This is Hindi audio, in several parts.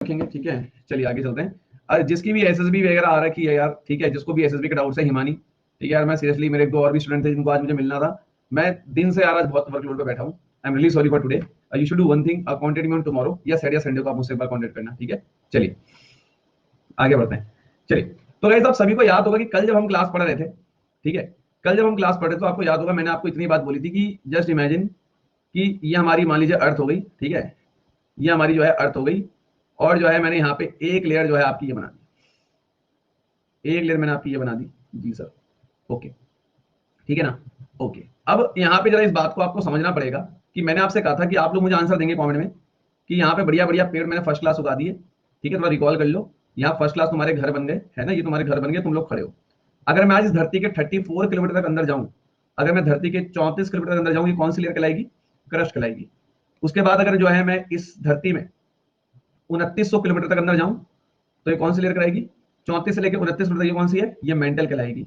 रखेंगे, ठीक है। चलिए आगे चलते हैं। अरे जिसकी भी एसएसबी वगैरह आ रखी है यार, ठीक है, जिसको भी एसएसबी का डाउट है, हिमानी, ठीक है यार, मैं सीरियसली, मेरे 2 और भी स्टूडेंट थे जिनको आज मुझे मिलना था, मैं दिन से यार आज बहुत वर्कलोड पे बैठा हूँ। I am really sorry for today. You should do one thing, contact me on tomorrow या सैटरडे संडे को आप मुझसे एक बार कॉन्टेक्ट करना, ठीक है। चलिए आगे बढ़ते हैं। चलिए, तो गाइस आप सभी को याद होगा कि कल जब हम क्लास पढ़ रहे थे, ठीक है, कल जब हम क्लास पढ़ रहे थे तो आपको याद होगा मैंने आपको इतनी बात बोली थी कि जस्ट इमेजिन कि ये हमारी मान लीजिए अर्थ हो गई, ठीक है, ये हमारी जो है अर्थ हो गई, और जो है मैंने यहाँ पे एक लेयर जो है आपकी ये बना दी, एक लेयर मैंने आपकी ये बना दी, जी सर, ओके, ठीक है ना, ओके। अब यहाँ पे जरा इस बात को आपको समझना पड़ेगा कि मैंने आपसे कहा था कि आप लोग मुझे आंसर देंगे कमेंट में कि यहाँ पे बढ़िया बढ़िया पेड़ मैंने फर्स्ट क्लास उगा दिए, ठीक है, थोड़ा रिकॉल कर लो, यहाँ फर्स्ट क्लास तुम्हारे घर बन गए, है ना, ये तुम्हारे घर बन गए, तुम लोग खड़े हो। अगर मैं आज इस धरती के 34 किलोमीटर तक अंदर जाऊं, अगर मैं धरती के 34 किलोमीटर तक अंदर जाऊं, ये कौन सी लेयर कहलाएगी? क्रस्ट कहलाएगी। उसके बाद अगर जो है मैं इस धरती में 2900 किलोमीटर तक अंदर जाऊं, तो ये कौन सी लेयर कहलाएगी? 34 से लेकर 29 तक ये कौन सी है? ये मेंटल कहलाएगी।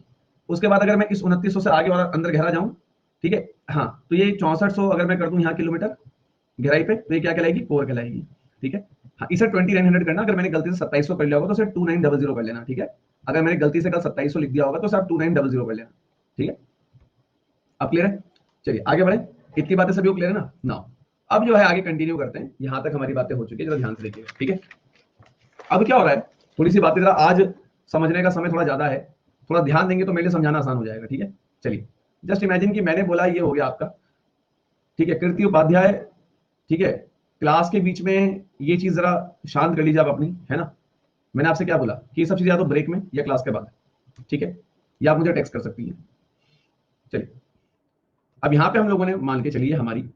उसके बाद अगर मैं इस 2900 से आगे और अंदर गहरा जाऊं, ठीक है, हाँ, तो ये 6400 अगर मैं कर दूं यहाँ किलोमीटर गहराई पे, तो ये क्या कहलाएगी? कोर कहलाएगी, ठीक है। हाँ, इसे 2900 करना, अगर मैंने गलती से 2700 कर लिया होगा तो इसे 2900 कर लेना, ठीक है। अगर मैंने गलती से कल 2700 लिख दिया होगा तो इसे आप 2900 कर लेना, ठीक है। अब क्लियर है? चलिए आगे बढ़े, इतनी बातें सभी को क्लियर है ना? नाउ अब जो है आगे कंटिन्यू करते हैं, यहां तक हमारी बातें हो चुकी है, जरा ध्यान से देखिएगा, ठीक है। अब क्या हो रहा है, थोड़ी सी बातें जरा आज समझने का समय थोड़ा ज्यादा है, थोड़ा ध्यान देंगे तो मेरे लिए समझाना आसान हो जाएगा, ठीक है। चलिए जस्ट इमेजिन कि मैंने बोला ये हो गया आपका, ठीक है, कीर्ति उपाध्याय, ठीक है, क्लास के बीच में ये चीज जरा शांत कर लीजिए आप अपनी, है ना। मैंने आपसे क्या बोला कि ये सब चीजें या तो ब्रेक में या क्लास के बाद, ठीक है, या आप मुझे टेक्स्ट कर सकती हैं। चलिए अब यहाँ पे हम लोगों ने मान के चलिए हमारी,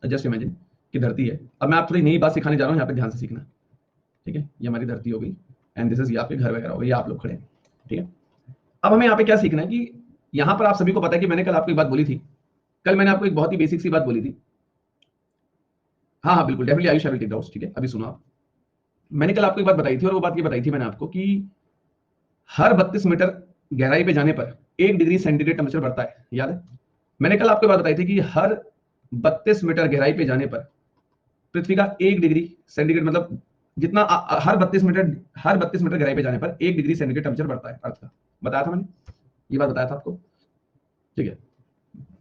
जस्ट इमेजिन कि धरती है। अब मैं आप थोड़ी नई बात सिखाने जा रहा हूँ, यहाँ पे ध्यान से सीखना, ठीक है। ये हमारी धरती हो गई एंड दिस इज, ये आपके घर वगैरह हो गए, आप लोग खड़े हैं, ठीक है। अब हमें यहाँ पे क्या सीखना है कि यहाँ पर आप सभी को पता है कि मैंने कल आपको एक बात बोली थी, कल मैंने आपको एक बहुत ही बेसिक सी बात बोली थी। हाँ हाँ बिल्कुल, definitely Ayush I will take doubts, ठीक है। अभी सुनो आप, मैंने कल आपको एक बात बताई थी और वो बात ये बताई थी मैंने आपको कि हर 32 मीटर गहराई पे जाने पर 1 डिग्री सेंटीग्रेड टेम्परेचर बढ़ता है, याद है? मैंने कल आपको बात बताई थी कि हर 32 मीटर गहराई पे जाने पर पृथ्वी का 1 डिग्री सेंटीग्रेड, मतलब जितना हर 32 मीटर गहराई पे जाने पर 1 डिग्री सेंटीग्रेड टेम्परेचर बढ़ता है अर्थ का। बताया था मैंने, ये बात बताया था आपको, ठीक है।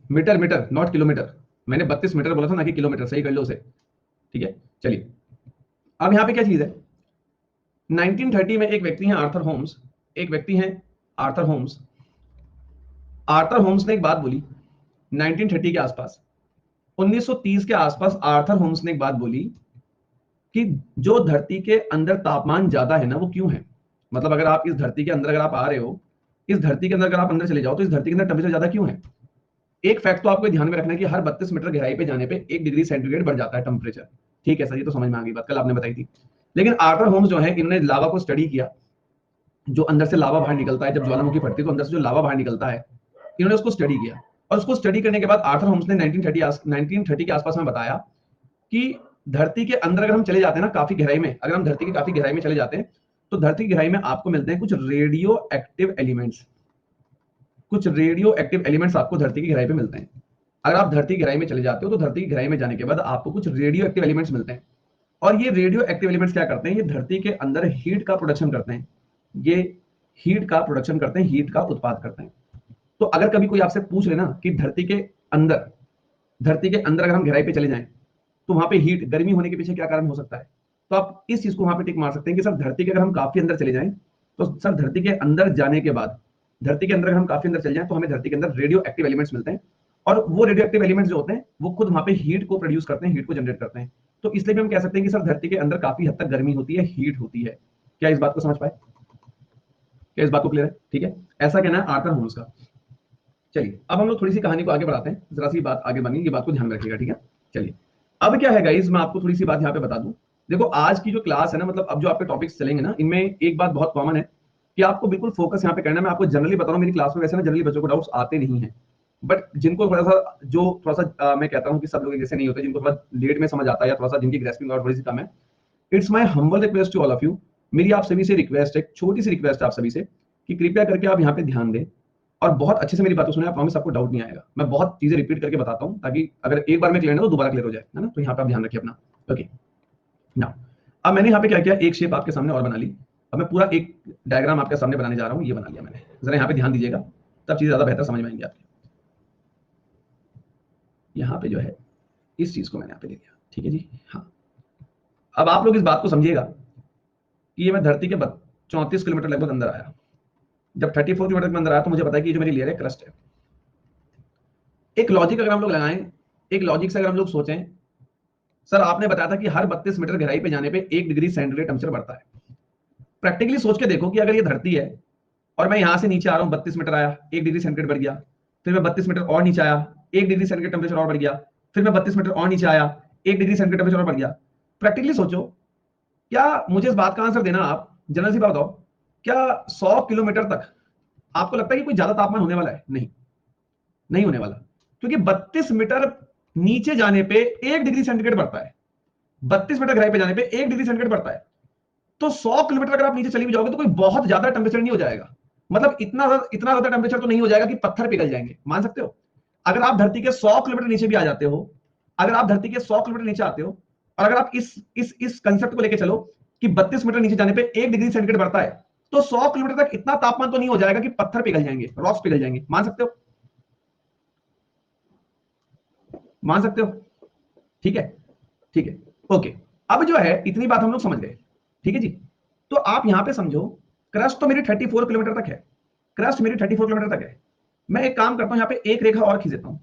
मीटर मीटर नॉट किलोमीटर, मैंने 32 मीटर बोला था ना कि किलोमीटर, सही कर लो उसे, ठीक है। चलिए अब यहाँ पे क्या चीज है, 1930 में एक व्यक्ति हैं आर्थर होम्स, एक व्यक्ति हैं आर्थर होम्स। आर्थर होम्स ने एक बात बोली 1930 के आसपास, 1930 के आसपास आर्थर होम्स ने एक बात बोली कि जो धरती के अंदर तापमान ज्यादा है ना, वो क्यों है? मतलब अगर आप इस धरती के अंदर अगर आप आ रहे हो, इस धरती के अंदर अगर आप अंदर चले जाओ तो इस धरती के अंदर टेम्परेचर ज्यादा क्यों है? एक फैक्ट तो आपको ध्यान में रखना है कि हर 32 मीटर गहराई पे जाने पे 1 डिग्री सेंटीग्रेड बढ़ जाता है टेम्परेचर, ठीक है सर, ये तो समझ में आ गई बात, कल आपने बताई थी। लेकिन आर्थर होम्स जो है, इन्होंने लावा को स्टडी किया, जो अंदर से लावा बाहर निकलता है, जब ज्वालामुखी फटती है तो अंदर से जो लावा बाहर निकलता है, इन्होंने उसको स्टडी किया। और उसको स्टडी करने के बाद आर्थर होम्स ने 1930 के आसपास में बताया कि धरती के अंदर अगर हम चले जाते हैं ना काफी गहराई में, अगर हम धरती की काफी गहराई में चले जाते हैं तो धरती की गहराई में आपको मिलते हैं कुछ रेडियो एक्टिव एलिमेंट्स, कुछ रेडियो एक्टिव एलिमेंट्स आपको धरती की गहराई पे मिलते हैं। अगर आप धरती की गहराई में चले जाते हो तो धरती की गहराई में जाने के बाद आपको कुछ रेडियो एक्टिव एलिमेंट्स मिलते हैं। और ये रेडियो एक्टिव एलिमेंट्स क्या करते हैं? ये धरती के अंदर हीट का प्रोडक्शन करते हैं, ये हीट का प्रोडक्शन करते हैं, हीट का उत्पाद करते हैं। तो अगर कभी कोई आपसे पूछ लेना कि धरती के अंदर अगर हम गहराई पे चले जाएं तो वहां पे हीट, गर्मी होने के पीछे क्या कारण हो सकता है, तो आप इस चीज को वहां पे टिक मार सकते हैं कि सर धरती के अगर हम काफी अंदर चले जाएं तो सर धरती के अंदर जाने के बाद, धरती के अंदर अगर हम काफी अंदर चले जाएं तो हमें धरती के अंदर रेडियो एक्टिव एलिमेंट्स मिलते हैं। और वो रेडियो एक्टिव एलिमेंट्स जो होते हैं वो खुद वहां पे हीट को प्रोड्यूस करते हैं, हीट को जनरेट करते हैं। तो इसलिए भी हम कह सकते हैं कि सर धरती के अंदर काफी हद तक गर्मी होती है, हीट होती है। क्या इस बात को समझ पाए? क्या इस बात को क्लियर है? ठीक है, ऐसा कहना है आर्थर होम्स का। चलिए अब हम लोग थोड़ी सी कहानी को आगे बढ़ाते हैं, जरा सी बात आगे बनी, ये बात को ध्यान में रखिएगा, ठीक है। चलिए अब क्या है गाइस, मैं आपको थोड़ी सी बात यहाँ पे बता दूं। देखो आज की जो क्लास है ना, मतलब अब जो आपके टॉपिक्स चलेंगे ना, इनमें एक बात बहुत कॉमन है कि आपको बिल्कुल फोकस यहाँ पे करना है। मैं आपको जनरली बता रहा हूँ, मेरी क्लास में वैसे ना जनरली बच्चों को डाउट्स आते नहीं है, बट जिनको थोड़ा सा, जो थोड़ा सा मैं कहता हूँ कि सब लोग जैसे नहीं होते, जिनको थोड़ा लेट में समझ आता है या थोड़ा सा जिनकी ग्रेस्पिंग और थोड़ी सी कम है, it's my humble request to all of you, मेरी आप सभी से रिक्वेस्ट है, छोटी सी रिक्वेस्ट है आप सभी से कि कृपया करके आप यहाँ पे ध्यान दें और बहुत अच्छे से मेरी बातों सुने। प्रॉमिस आपको डाउट नहीं आएगा, मैं बहुत चीजें रिपीट करके बताता हूँ ताकि अगर एक बार में क्लियर ना तो दोबारा क्लियर हो जाए, है ना। तो यहाँ पे आप ध्यान रखिए अपना, ओके। नाउ अब मैंने यहाँ पे क्या किया, एक शेप आपके सामने और बना ली। अब मैं पूरा एक डायग्राम आपके सामने बनाने जा रहा हूँ, ये बना लिया मैंने, जरा यहाँ पे ध्यान दीजिएगा, तब चीजें ज्यादा बेहतर समझ में आएंगी आपकी। यहाँ पे जो है इस चीज को मैंने यहाँ पे ले लिया, ठीक है जी। हाँ, अब आप लोग इस बात को समझिएगा कि ये मैं धरती के 34 किलोमीटर लगभग अंदर आया। जब 34 किलोमीटर के अंदर आया तो मुझे पता है कि जो मेरी लेयर है क्रस्ट है। एक लॉजिक अगर हम लोग लगाएं, एक लॉजिक से अगर हम लोग सोचें, सर आपने बताया था कि हर 32 मीटर गहराई पे जाने पे 1 डिग्री सेंटीग्रेड टेम्परेचर बढ़ता है। प्रैक्टिकली सोच के देखो कि अगर ये धरती है और मैं यहां से नीचे आ रहा हूं, 32 मीटर आया, 1 डिग्री सेंटीग्रेड बढ़ गया, फिर मैं 32 मीटर और नीचे आया, 1 डिग्री सेंटीग्रेड टेम्परेचर और बढ़ गया, फिर मैं 32 मीटर और नीचे आया, 1 डिग्री सेंटीग्रेड टेम्परेचर और बढ़ गया। प्रैक्टिकली सोचो, क्या मुझे इस बात का आंसर देना, आप जनरल सी बात बताओ, क्या 100 किलोमीटर तक आपको लगता है कि कोई ज्यादा तापमान होने वाला है? नहीं, नहीं होने वाला, क्योंकि 32 मीटर नीचे जाने पे 1 डिग्री सेंटीग्रेड बढ़ता है। 32 मीटर गहराई पे जाने पे 1 डिग्री सेंटीग्रेड बढ़ता है। तो 100 किलोमीटर अगर आप नीचे चली भी जाओगे तो कोई बहुत ज्यादा टेम्परेचर नहीं हो जाएगा। मतलब इतना ज्यादा टेम्परेचर तो नहीं हो जाएगा कि पत्थर पिघल जाएंगे, मान सकते हो। अगर आप धरती के 100 किलोमीटर नीचे भी आ जाते हो, अगर आप धरती के 100 किलोमीटर नीचे आते हो, और अगर आप इस कंसेप्ट को लेकर चलो कि 32 मीटर नीचे जाने पे 1 डिग्री सेंटीग्रेड बढ़ता है, तो 100 किलोमीटर तक इतना तापमान तो नहीं हो जाएगा कि पत्थर पिघल जाएंगे, रॉक्स पिघल जाएंगे, मान सकते हो? मान सकते हो? ठीक है, ठीक है, ओके। अब जो है इतनी बात हम लोग समझ गए, ठीक है जी। तो आप यहां पे समझो, क्रस्ट तो मेरी 34 किलोमीटर तक है, क्रस्ट मेरी 34 किलोमीटर तक है। मैं एक काम करता हूं, यहां पे एक रेखा और खींच देता हूं।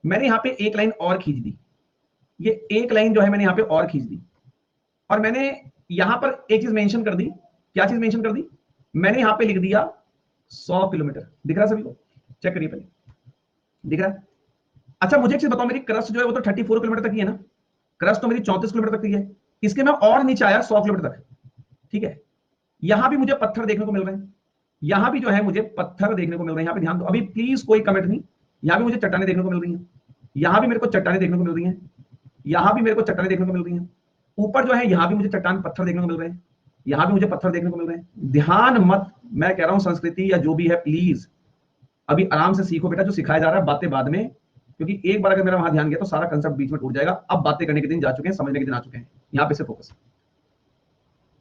मैंने यहां पे एक लाइन और खींच दी, ये एक लाइन जो है मैंने यहां पे और खींच दी, और मैंने यहां पर एक चीज मेंशन कर दी। क्या चीज मेंशन कर दी? मैंने यहां पे लिख दिया 100 किलोमीटर। दिख रहा है सभी को? चेक करिए पहले, दिख रहा है? अच्छा मुझे एक चीज बताओ, मेरी क्रस्ट जो है वो तो 34 किलोमीटर तक ही है ना, क्रस्ट तो मेरी 34 किलोमीटर तक ही है। इसके मैं और नीचे आया 100 किलोमीटर तक, ठीक है। यहां भी मुझे पत्थर देखने को मिल रहे हैं, यहां भी जो है मुझे पत्थर देखने को मिल रहे हैं। यहां पे ध्यान दो, अभी प्लीज कोई कमेंट नहीं। यहां भी मुझे चट्टाने देखने को मिल रही हैं, यहां भी मेरे को चट्टाने देखने को मिल रही हैं, यहां भी मेरे को चट्टाने देखने को मिल रही हैं। ऊपर जो है यहां भी मुझे चट्टान पत्थर देखने को मिल रहे हैं, यहां भी मुझे पत्थर देखने को मिल रहे हैं। ध्यान मत, मैं कह रहा हूं संस्कृति या जो भी है, प्लीज अभी आराम से सीखो बेटा, जो सिखाया जा रहा है बातें बाद में, क्योंकि एक बार अगर मेरा वहां ध्यान गया तो सारा कंसेप्ट बीच में टूट जाएगा। अब बातें करने के दिन जा चुके हैं, समझने के दिन आ चुके हैं, यहां पे से फोकस।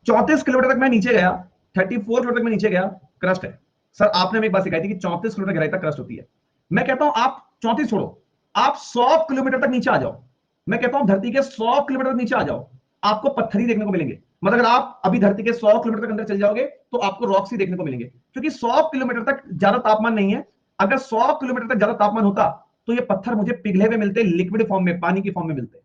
34 किलोमीटर तक मैं नीचे गया, 34 किलोमीटर तक मैं नीचे गया, क्रस्ट है। सर आपने हमें एक बात सिखाई थी कि 34 किलोमीटर गहराई तक क्रस्ट होती है। मैं कहता हूं आप 34 छोड़ो, आप 100 किलोमीटर तक नीचे आ जाओ। मैं कहता हूं धरती के 100 किलोमीटर तक नीचे आ जाओ, आपको पत्थर ही देखने को मिलेंगे। मतलब अगर आप अभी धरती के 100 किलोमीटर तक अंदर चल जाओगे तो आपको रॉक्स ही देखने को मिलेंगे, क्योंकि 100 किलोमीटर तक ज्यादा तापमान नहीं है। अगर 100 किलोमीटर तक ज्यादा तापमान होता तो ये पत्थर मुझे पिघले हुए मिलते, लिक्विड फॉर्म में, पानी की फॉर्म में मिलते।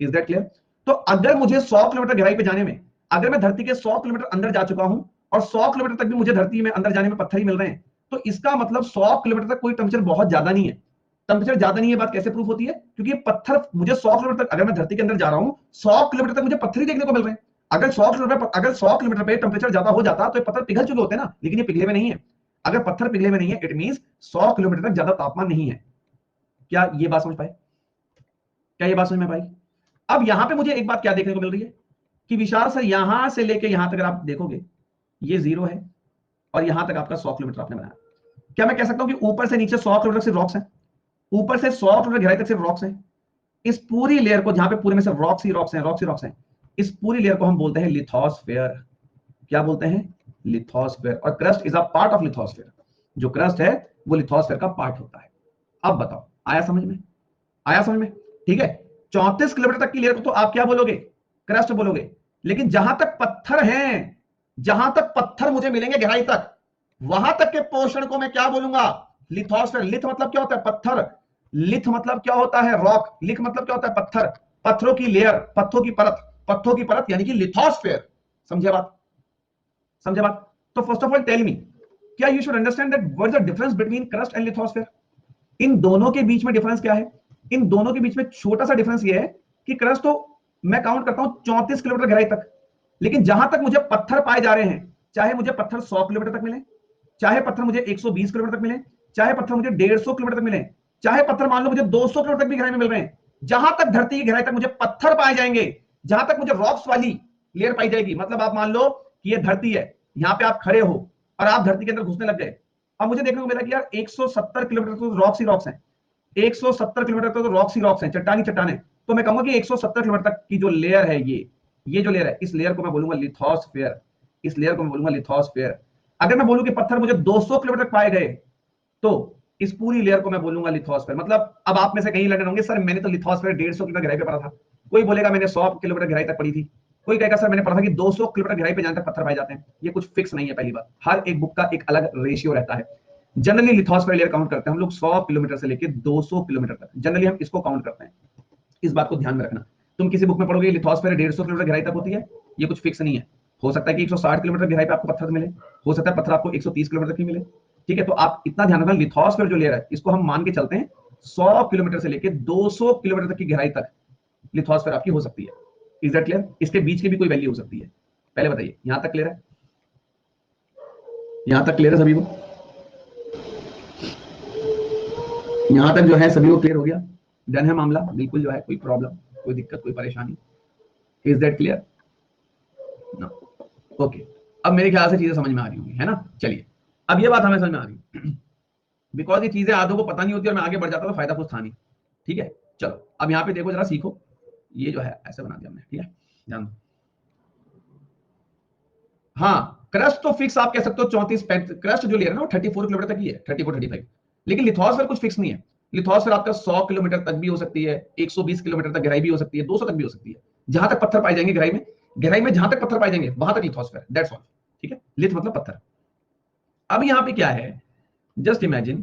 Is that clear? तो अगर मुझे 100 किलोमीटर गहराई पे जाने में, अगर मैं धरती के 100 किलोमीटर अंदर जा चुका हूं और 100 किलोमीटर तक भी मुझे धरती में अंदर जाने में पत्थर ही मिल रहे हैं, तो इसका मतलब 100 किलोमीटर तक कोई टेम्परेचर बहुत ज्यादा नहीं है। टेम्परेचर ज्यादा नहीं है, बात कैसे प्रूफ होती है? क्योंकि ये पत्थर मुझे 100 किलोमीटर तक, अगर मैं धरती के अंदर जा रहा हूं 100 किलोमीटर तक मुझे पत्थर ही देखने को मिल रहे हैं। अगर 100 किलोमीटर पे टेम्परेचर ज्यादा हो जाता तो ये पत्थर पिघल चुके होते ना, लेकिन ये पिघले हुए नहीं है। अगर पत्थर पिघले हुए नहीं है, इट मींस 100 किलोमीटर तक ज्यादा तापमान नहीं है। क्या ये बात समझ पाए? क्या ये बात समझ में पाई? अब यहां पे मुझे एक बात क्या देखने को मिल रही है कि विशाल सर यहां से लेके यहां तक अगर आप देखोगे ये 0 है, और यहां तक आपका 100 किलोमीटर आपने बनाया। क्या मैं कह सकता हूं कि ऊपर से नीचे 100 किलोमीटर सिर्फ रॉक्स हैं? ऊपर से 100 किलोमीटर गहराई तक सिर्फ रॉक्स हैं। इस पूरी लेयर को, जहां पे पूरे में सिर्फ रॉक्स ही रॉक्स हैं, रॉक्स ही रॉक्स हैं, इस पूरी लेयर को हम बोलते हैं लिथोस्फेयर। क्या बोलते हैं? लिथोस्फेयर। और crust is a part of lithosphere. जो क्रस्ट है वो लिथोस्फेयर का पार्ट होता है। अब बताओ, आया समझ में? आया समझ में? ठीक है। 34 किलोमीटर तक की लेयर को तो आप क्या बोलोगे? क्रस्ट बोलोगे। लेकिन जहां तक पत्थर हैं, जहां तक पत्थर मुझे मिलेंगे गहराई तक, वहां तक के पोर्शन को मैं क्या बोलूंगा? लिथोस्फेयर। लिथ मतलब क्या होता है? पत्थर। लिथ मतलब क्या होता है? रॉक। लिथ मतलब क्या होता है? पत्थर। पत्थरों की लेयर, पत्थरों की परत, पत्थरों की परत यानी कि लिथोस्फेयर। समझे बात? समझे बात? तो first of all tell me, क्या you should understand that what is the difference between crust and lithosphere? इन दोनों के बीच में डिफरेंस क्या है? इन दोनों के बीच में छोटा सा डिफरेंस ये है कि क्रस्ट तो मैं काउंट करता हूं 34 किलोमीटर गहराई तक, लेकिन जहां तक मुझे पत्थर पाए जा रहे हैं, चाहे मुझे पत्थर 100 किलोमीटर तक मिले, चाहे पत्थर मुझे 120 किलोमीटर तक मिले, चाहे पत्थर मुझे 150 किलोमीटर तक मिले, चाहे पत्थर मान लो मुझे 200 किलोमीटर तक भी गहराई में मिल रहे हैं, जहां तक धरती की गहराई तक मुझे पत्थर पाए जाएंगे, जहां तक मुझे रॉक्स वाली लेयर पाई जाएगी, मतलब आप मान लो कि ये धरती है, यहां पे आप खड़े हो और आप धरती के अंदर घुसने लग गए। अब मुझे देखने को मिला कि यार 170 किलोमीटर तो रॉक्स ही रॉक्स हैं, 170 किलोमीटर तो रॉक्स ही रॉक्स हैं, चट्टानी चट्टाने। तो मैं कहूंगा कि 170 किलोमीटर तक की जो लेयर है ये ये जो लेयर है, इस लेयर को मैं बोलूंगा लिथोस्फेयर, इस लेयर को मैं बोलूंगा लिथोस्फेयर। अगर मैं बोलूं कि पत्थर मुझे 200 किलोमीटर पाए गए, तो इस पूरी लेयर को मैं बोलूंगा लिथोस्फेयर। मतलब अब आप में से कहीं लड़ने होंगे, सर मैंने तो लिथोस्फेयर 150 किलोमीटर गहराई पे पढ़ा था, कोई बोलेगा मैंने 100 किलोमीटर गहराई तक पढ़ी थी, कोई कहेगा सर मैंने पढ़ा था कि 200 किलोमीटर गहराई पे जाने तक पत्थर पाए जाते हैं। ये कुछ फिक्स नहीं है, पहली बात, हर एक बुक का एक अलग रेशियो रहता है। जनरली लिथोस्फेयर लेयर काउंट करते हैं हम लोग 100 किलोमीटर से लेकर 200 किलोमीटर तक, जनरली हम इसको काउंट करते हैं। इस बात को ध्यान में रखना। तुम किसी बुक में पढ़ोगे लिथोस्फेयर 150 किलोमीटर गहराई तक होती है, ये कुछ फिक्स नहीं है। हो सकता है कि 160 किलोमीटर गहराई पे आपको पत्थर मिले, हो सकता है पत्थर आपको 130 किलोमीटर तक ही मिले। ठीक है, तो आप इतना ध्यान रखना, लिथोस्फेयर जो लेयर है इसको हम मान के चलते हैं 100 किलोमीटर से लेकर 200 किलोमीटर तक की गहराई तक लिथोस्फेयर आपकी हो सकती है। Is that clear? इसके बीच की भी कोई वैल्यू हो सकती है। पहले बताइए, यहां तक क्लियर है? यहां तक क्लियर है सभी को? यहां तक जो है सभी को क्लियर हो गया? डन है मामला? बिल्कुल जो है, कोई प्रॉब्लम, कोई दिक्कत, कोई परेशानी? Is that clear? No? Okay, अब मेरे ख्याल से चीजें समझ में आ रही होंगी, है ना? चलिए, अब ये बात हमें समझ में आ रही, बिकॉज ये चीजें आधों को पता नहीं होती और मैं आगे बढ़ जाता तो फायदा कुछ था नहीं। ठीक है, चलो अब यहाँ पे देखो जरा, सीखो। ये जो है ऐसे बना दिया हमने, ठीक है, ध्यान दो। हाँ, क्रस्ट तो फिक्स आप कह सकते हो 34-35, क्रस्ट जो ले रहे हैं ना वो 34 किलोमीटर तक ही है, 34-35। लेकिन लिथोस्फेयर कुछ फिक्स नहीं है। लिथोस्फेयर आपका 100 किलोमीटर तक भी हो सकती है, 120 किलोमीटर तक गहराई भी हो सकती है, 200 तक भी हो सकती है। जहां तक पत्थर पाए जाएंगे गहराई में जहां तक पत्थर पाए जाएंगे वहां तक लिथोस्फेयर, दैट्स ऑल। ठीक है, लिथ मतलब पत्थर। अब यहाँ पे क्या है, जस्ट इमेजिन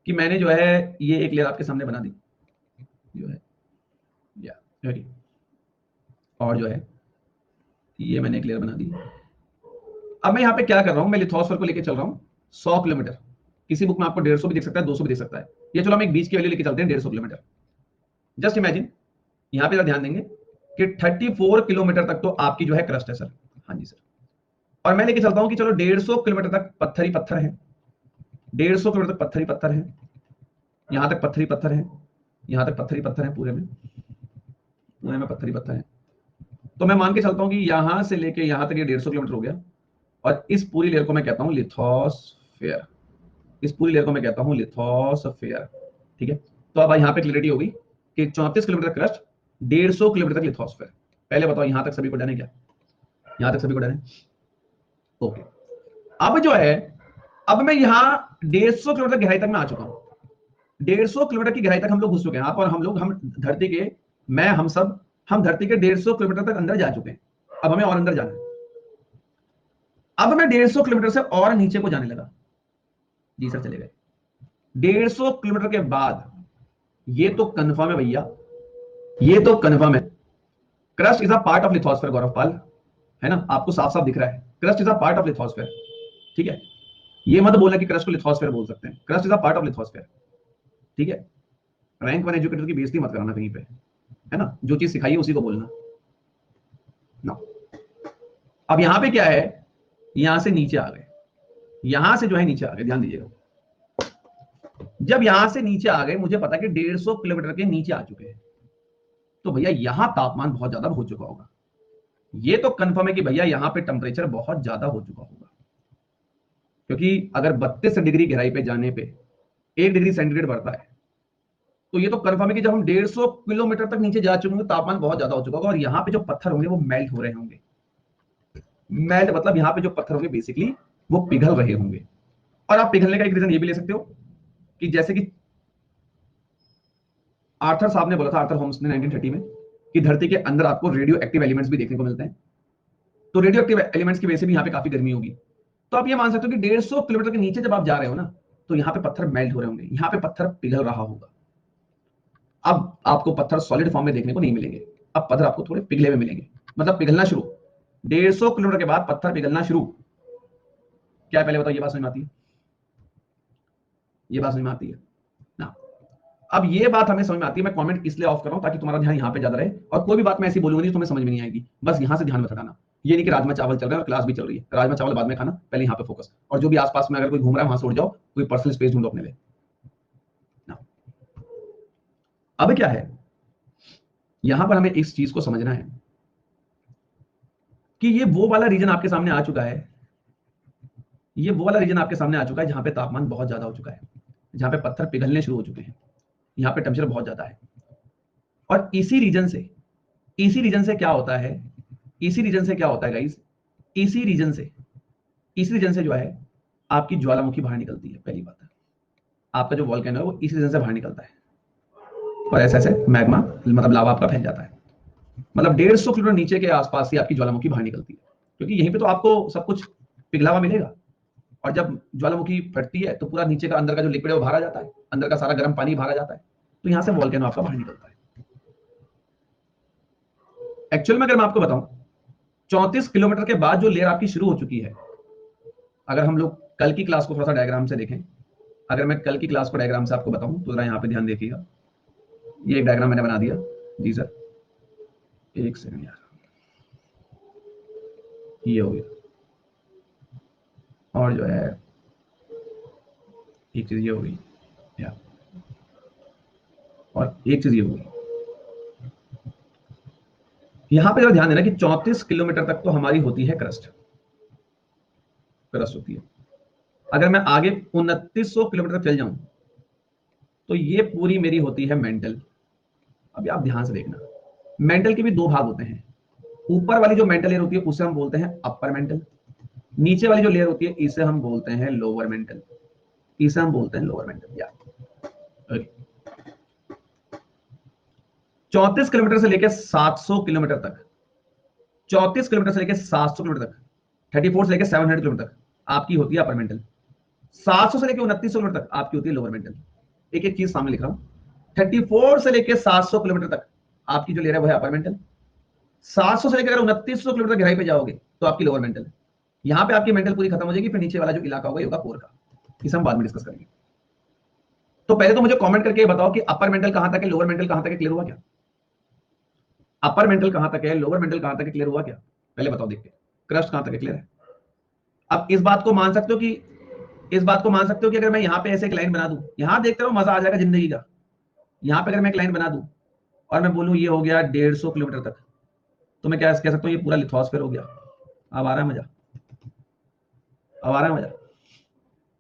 कि मैंने जो है ये एक लेयर आपके सामने बना दी, जो है या और जो है ये मैंने एक लेयर बना दी। अब मैं यहाँ पे क्या कर रहा हूं, मैं लिथोस्फेयर को लेके चल रहा हूं 100 किलोमीटर। किसी बुक में आपको 150 भी दिख सकता है, 200 भी दिख सकता है। ये चलो हम एक बीच की वैल्यू लेके चलते हैं 150 किलोमीटर। जस्ट इमेजिन, यहाँ पे ध्यान देंगे कि 34 किलोमीटर तक तो आपकी जो है क्रस्ट है सर। हाँ जी सर। और मैं लेके चलता हूं कि चलो 150 किलोमीटर तक पत्थर ही पत्थर है, 150 किलोमीटर तक पत्थर ही पत्थर है, यहां तक पत्थर ही पत्थर है, यहां तक पत्थर ही पत्थर है, पूरे में पत्थर ही पत्थर है। तो मैं मान के चलता हूं कि यहां से लेके यहां तक ये 150 किलोमीटर हो गया, और इस पूरी लेयर को मैं कहता हूं लिथोस्फेयर। इस पूरी लेयर को मैं कहता हूं लिथोस्फेयर। ठीक है, तो अब यहां पे क्लियरिटी होगी कि 34 किलोमीटर क्रस्ट, 150 किलोमीटर तक लिथोस्फेयर। पहले बताओ यहां तक सभी को डन है क्या? यहां तक सभी को डन है? ओके, अब जो है, अब मैं यहां 150 किलोमीटर गहराई तक मैं आ चुका हूं। 150 किलोमीटर की गहराई तक हम लोग घुस चुके हैं, आप और हम लोग, हम धरती के, मैं, हम धरती के 150 किलोमीटर तक अंदर जा चुके हैं। अब हमें और अंदर जाना है। अब मैं 150 किलोमीटर से और नीचे को जाने लगा। जी सर, चले गए। 150 किलोमीटर के बाद ये तो कंफर्म है भैया, ये तो कंफर्म है, crust is a part of lithosphere. Gaurav Pal, है ना? आपको साफ साफ दिख रहा है, crust is a part of lithosphere. ठीक है, ये मत बोलना कि क्रस्ट को लिथोस्फेयर बोल सकते हैं, crust is a part of lithosphere. ठीक है, रैंक 1 एजुकेटर की बेइज्जती मत कराना कहीं पे, है ना? जो चीज सिखाई है उसी को बोलना ना। अब यहां पे क्या है, यहां से नीचे आ गए, यहां से जो है नीचे आ गए, ध्यान दीजिएगा। जब यहां से नीचे आ गए, मुझे पता कि 150 किलोमीटर के नीचे आ चुके हैं, तो भैया यहां तापमान बहुत ज्यादा हो चुका होगा। ये तो कंफर्म है कि भैया यहां पे टेम्परेचर बहुत ज्यादा हो चुका होगा, क्योंकि अगर 32 डिग्री गहराई पे जाने पे 1 डिग्री सेंटीग्रेड बढ़ता है, तो ये तो कंफर्म है कि जब हम 150 किलोमीटर तक नीचे जा चुके होंगे, तापमान बहुत ज्यादा हो चुका होगा, और यहाँ पे जो पत्थर होंगे वो मेल्ट हो रहे होंगे। मेल्ट मतलब यहाँ पे जो पत्थर होंगे बेसिकली वो पिघल रहे होंगे। और आप पिघलने का एक रीजन ये भी ले सकते हो कि जैसे कि आर्थर साहब ने बोला था, आर्थर होम्स ने 1930 में, कि धरती के अंदर आपको रेडियो एक्टिव एलिमेंट्स भी देखने को मिलते हैं। तो रेडियो एक्टिव एलिमेंट्स की वजह से भी यहाँ पे काफी गर्मी होगी। तो आप ये मान सकते हो कि 150 किलोमीटर के नीचे जब आप जा रहे हो ना, तो यहाँ पे पत्थर मेल्ट हो रहे होंगे, यहाँ पे पत्थर पिघल रहा होगा। अब आपको पत्थर सॉलिड फॉर्म में देखने को नहीं मिलेंगे, अब पत्थर आपको थोड़े पिघले हुए मिलेंगे, मतलब पिघलना शुरू। 150 किलोमीटर के बाद पत्थर पिघलना शुरू। क्या है पहले बताओ, ये बात समझ में आती है? ये बात समझ में आती है ना? अब ये बात हमें समझ में आती है। मैं कमेंट इसलिए ऑफ कर रहा हूं ताकि तुम्हारा ध्यान यहाँ पे ज्यादा रहे, और कोई भी बात मैं ऐसी बोलूंगी तुम्हें समझ में नहीं आएगी, बस यहां से ध्यान में रखना। ये नहीं कि राजमा चावल चल रहे हैं और क्लास भी चल रही है, राजमा चावल बाद में खाना, पहले यहाँ पे फोकस। और जो भी आसपास में अगर कोई घूम रहा है वहां से उड़ जाओ, कोई पर्सनल स्पेस ढूंढो अपने लिए ना। अब क्या है, यहां पर हमें इस चीज को समझना है कि ये वो वाला रीजन आपके सामने आ चुका है, ये वो वाला रीजन आपके सामने आ चुका है जहां पे तापमान बहुत ज्यादा हो चुका है, जहां पे पत्थर पिघलने शुरू हो चुके हैं, यहाँ पे टेम्परेचर बहुत ज्यादा है। और इसी रीजन से क्या होता है, इसी रीजन से क्या होता है गाइस, इसी रीजन से जो है आपकी ज्वालामुखी बाहर निकलती है। पहली बात है, आपका जो वॉल्केनो है वो इसी रीजन से बाहर निकलता है और ऐसे ऐसे मैग्मा मतलब लावा आपका फैल जाता है। मतलब 150 किलोमीटर नीचे के आसपास से आपकी ज्वालामुखी बाहर निकलती है, क्योंकि यहीं पे तो आपको सब कुछ पिघला हुआ मिलेगा। और जब ज्वालामुखी फटती है तो पूरा नीचे का अंदर का जो लिक्विड है वो बाहर आ जाता है, अंदर का सारा गर्म पानी बाहर आ जाता है, तो यहां से वॉल्केनो आपका बाहर निकलता है। एक्चुअल में अगर मैं आपको बताऊं, 34 किलोमीटर के बाद जो लेयर आपकी शुरू हो चुकी है, अगर हम लोग कल की क्लास को थोड़ा सा डायग्राम से देखें, अगर मैं कल की क्लास को डायग्राम से आपको बताऊं तो जरा यहाँ पे ध्यान देखिएगा। ये एक डायग्राम मैंने बना दिया जी सर, एक सेकंड यार, ये हो गया। और जो है एक चीज ये हो गई यार, और एक चीज ये हो गई। यहां पे जरा ध्यान देना कि 34 किलोमीटर तक तो हमारी होती है क्रस्ट होती है। अगर मैं आगे 2900 किलोमीटर तक चल जाऊं तो ये पूरी मेरी होती है मेंटल। अभी आप ध्यान से देखना, मेंटल के भी दो भाग होते हैं। ऊपर वाली जो मेंटल लेयर होती है उसे हम बोलते हैं अपर मेंटल, नीचे वाली जो लेयर होती है इसे हम बोलते हैं लोअर मेंटल, इसे हम बोलते हैं लोअर मेंटल। या 34 किलोमीटर से लेकर 700 किलोमीटर तक, 34 किलोमीटर से लेकर 700 किलोमीटर तक, 34 से लेकर 700 किलोमीटर तक आपकी होती है अपर मेंटल। 700 से लेकर 2900 किलोमीटर तक आपकी होती है लोअर मेंटल। एक एक चीज सामने लिख रहा हूं, 34 से लेकर 700 किलोमीटर तक आपकी जो लेयर है वो है अपर मेंटल। 700 से लेकर 2900 किलोमीटर गहराई पे जाओगे तो आपकी लोअर मेंटल। यहां पे आपकी मेंटल पूरी खत्म हो जाएगी, फिर नीचे वाला जो इलाका होगा ये होगा कोर का, इसे हम बाद में डिस्कस करेंगे। तो पहले तो मुझे कमेंट करके बताओ कि अपर मेंटल कहां तक है, लोअर मेंटल कहां तक है, क्लियर हुआ क्या? अपर मेंटल कहां तक है, लोअर मेंटल कहां तक है, क्लियर हुआ क्या? पहले बताओ देख के, क्रस्ट कहां तक है, क्लियर है? अब इस बात को मान सकते हो कि अगर मैं यहां पे ऐसे एक लाइन बना दूं, यहां देखते रहो मजा आ जाएगा जिंदगी का। यहां पे अगर मैं एक लाइन बना दूं और मैं बोलूं ये हो गया 150 किलोमीटर तक, तो मैं क्या कह सकता हूं, ये पूरा लिथोस्फीयर हो गया। अब आ रहा है मजा, अब आ रहा है मजा?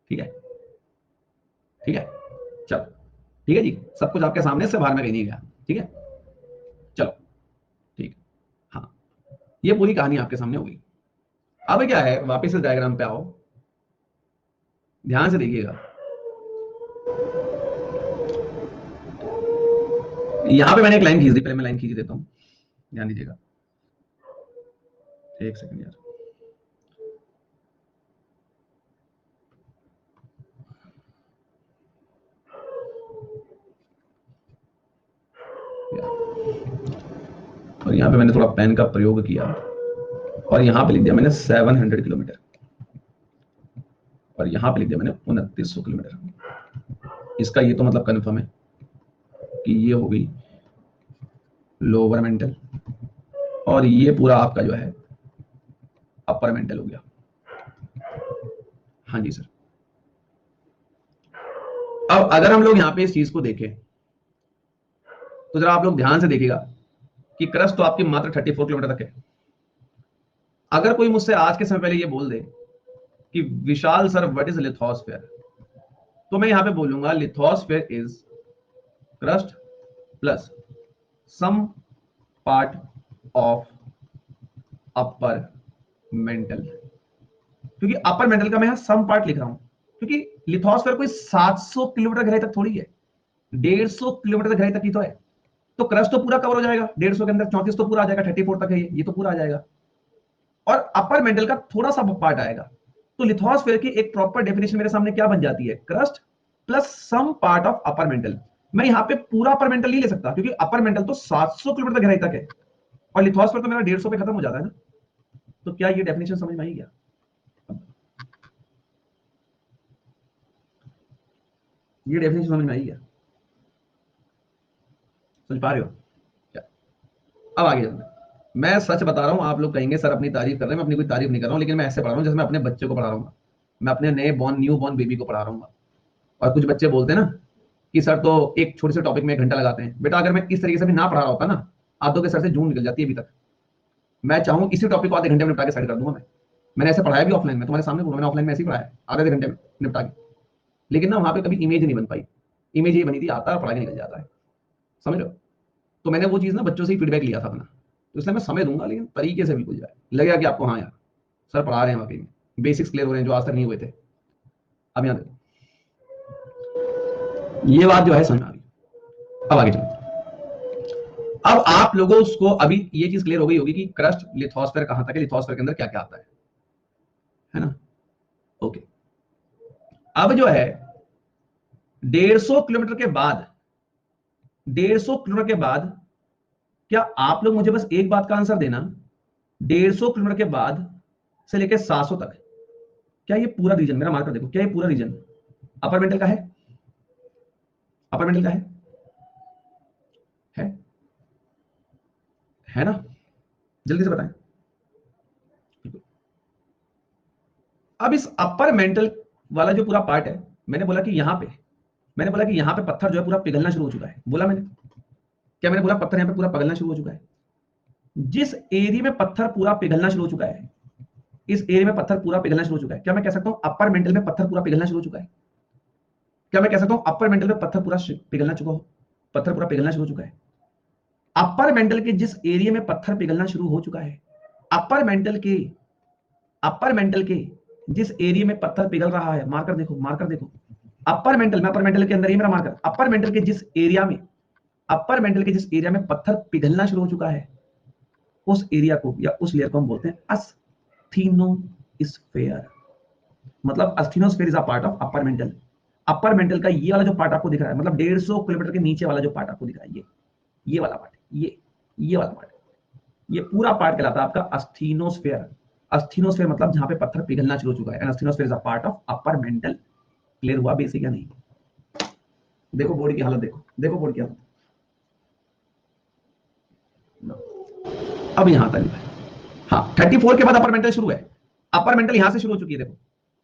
ठीक है, ठीक है, चलो ठीक है जी, सब कुछ आपके सामने से बाहर में कहीं नहीं गया। ठीक है, चलो ठीक, हाँ, ये पूरी कहानी आपके सामने हो गई। अब क्या है, वापस इस डायग्राम पे आओ, ध्यान से देखिएगा। यहां पे मैंने एक लाइन खींच दी, पहले मैं लाइन खींच देता हूं, ध्यान दीजिएगा, एक सेकंड यार। और यहां पे मैंने थोड़ा पेन का प्रयोग किया और यहां पे लिख दिया मैंने 700 किलोमीटर और यहां पे लिख दिया मैंने 2900 किलोमीटर। इसका ये तो मतलब कन्फर्म है कि ये हो गई लोअर मेंटल और ये पूरा आपका जो है अपर मेंटल हो गया। हाँ जी सर। अब अगर हम लोग यहां पे इस चीज को देखें तो जरा आप लोग ध्यान से देखिएगा कि क्रस्ट तो आपकी मात्र 34 किलोमीटर तक है। अगर कोई मुझसे आज के समय पहले ये बोल दे कि Vishal sir what is lithosphere, तो मैं यहां पे बोलूंगा lithosphere is crust plus some part of upper mantle. क्योंकि अपर मेंटल का मैं यहां सम पार्ट लिख रहा हूं, क्योंकि लिथोस्फीयर कोई 700 किलोमीटर गहराई तक थोड़ी है, 150 किलोमीटर तक गहराई तक ही तो है। तो क्रस्ट तो पूरा कवर हो जाएगा 150 के अंदर, 34 तो पूरा आ जाएगा, 34 तक है ये तो पूरा आ जाएगा, और अपर मेंटल का थोड़ा सा पार्ट आएगा। तो लिथोस्फीयर की एक प्रॉपर डेफिनेशन मेरे सामने क्या बन जाती है, crust plus some part of upper mantle. मैं यहां पे पूरा अपर मेंटल नहीं ले सकता, क्योंकि अपर मेंटल तो 700 किलोमीटर गहराई तक है और लिथोस्फीयर तो मेरा 150 पे खत्म हो जाता है ना। तो क्या ये डेफिनेशन समझ में आई क्या? ये डेफिनेशन समझ में आई क्या? समझ पा रहे हो क्या? अब आगे चलते हैं। मैं सच बता रहा हूं, आप लोग कहेंगे सर अपनी तारीफ कर रहे हैं, मैं अपनी कोई तारीफ नहीं कर रहा हूं, लेकिन मैं ऐसे पढ़ा रहा हूं जैसे मैं अपने बच्चे को पढ़ा रहा हूं, मैं अपने न्यू बॉर्न बेबी को पढ़ा रहा हूं। और कुछ बच्चे बोलते हैं ना कि सर तो एक छोटे से टॉपिक में 1 घंटा लगाते हैं। बेटा अगर मैं इस तरीके से भी ना पढ़ा रहा होता ना, आधों के सर से जून निकल जाती है अभी तक। मैं चाहूं इसी टॉपिक को आधे घंटे में निपटा के साइड कर दूंगा। मैंने ऐसे पढ़ाया भी ऑफलाइन में, तुम्हारे सामने बोला, मैंने ऑफलाइन में ऐसे ही पढ़ाया आधे घंटे में निपटा के, लेकिन ना वहां पे कभी इमेज नहीं बन पाई। इमेज ये बनी थी, आता है पढ़ा के निकल जाता है, समझ लो। तो मैंने वो चीज ना बच्चों से ही फीडबैक लिया था अपना तो इसलिए मैं समय दूंगा, लेकिन तरीके से बिल्कुल जाए, लगेगा कि आपको हाँ यार सर पढ़ा रहे हैं वाकई में, बेसिक्स क्लियर हो रहे हैं जो आज तक नहीं हुए थे। अब यहाँ देखो, ये बात जो है समझ में आ गई। अब आगे चलो। अब आप लोगों को अभी ये चीज क्लियर हो गई होगी कि क्रस्ट लिथोस्फीयर कहां तक है, लिथोस्फीयर के अंदर क्या क्या आता है ना। ओके, अब जो है 150 किलोमीटर के बाद, 150 किलोमीटर के बाद, क्या आप लोग मुझे बस एक बात का आंसर देना, 150 किलोमीटर के बाद से लेकर 700 तक, क्या ये पूरा रीजन, मेरा मार्कर देखो, क्या ये पूरा रीजन अपर मेंटल का है? अपर मेंटल का है है ना? जल्दी से बताएं। अब इस अपर मेंटल वाला जो पूरा पार्ट है, मैंने बोला कि यहां पे पत्थर जो है पूरा पिघलना शुरू हो चुका है, बोला मैंने? क्या मैंने बोला पत्थर यहां पे पूरा पिघलना शुरू हो चुका है? जिस एरिया में पत्थर पूरा पिघलना शुरू हो चुका है, इस एरिया में पत्थर पूरा पिघलना शुरू हो चुका है, क्या मैं कह सकता हूं अपर मेंटल में पत्थर पूरा पिघलना शुरू हो चुका है? क्या मैं कह सकता हूं अपर मेंटल में पत्थर पूरा पिघलना शुरू हो चुका है? अपर मेंटल के जिस एरिया में पत्थर पिघलना शुरू हो चुका है, अपर मेंटल के जिस एरिया में पत्थर पिघल रहा है, मार्कर देखो, मार्कर देखो, अपर मेंटल के अंदर ही मेरा मार्कर, अपर मेंटल के जिस एरिया में पत्थर पिघलना शुरू हो चुका है, उस एरिया को या उस लेयर को हम बोलते हैं अस्थिनोस्फेयर। मतलब asthenosphere is a part of upper mental. Upper mantle का ये वाला जो पार्ट आपको दिख रहा है, मतलब 150 किलोमीटर के नीचे वाला जो पार्ट आपको दिख रहा है, ये वाला पार्ट, ये वाला पार्ट, ये पूरा पार्ट कहलाता है आपका अस्थिनोस्फेयर। अस्थिनोस्फेयर मतलब जहां पे पत्थर पिघलना शुरू हो चुका है, and asthenosphere is a part of upper mental. Clear हुआ बेसिक या नहीं? देखो बॉडी की हालत, देखो बॉडी की हालत। अब यहां तक, हाँ 34 के बाद अपर मेंटल शुरू है। अपर मेंटल यहां से शुरू हो चुकी है, देखो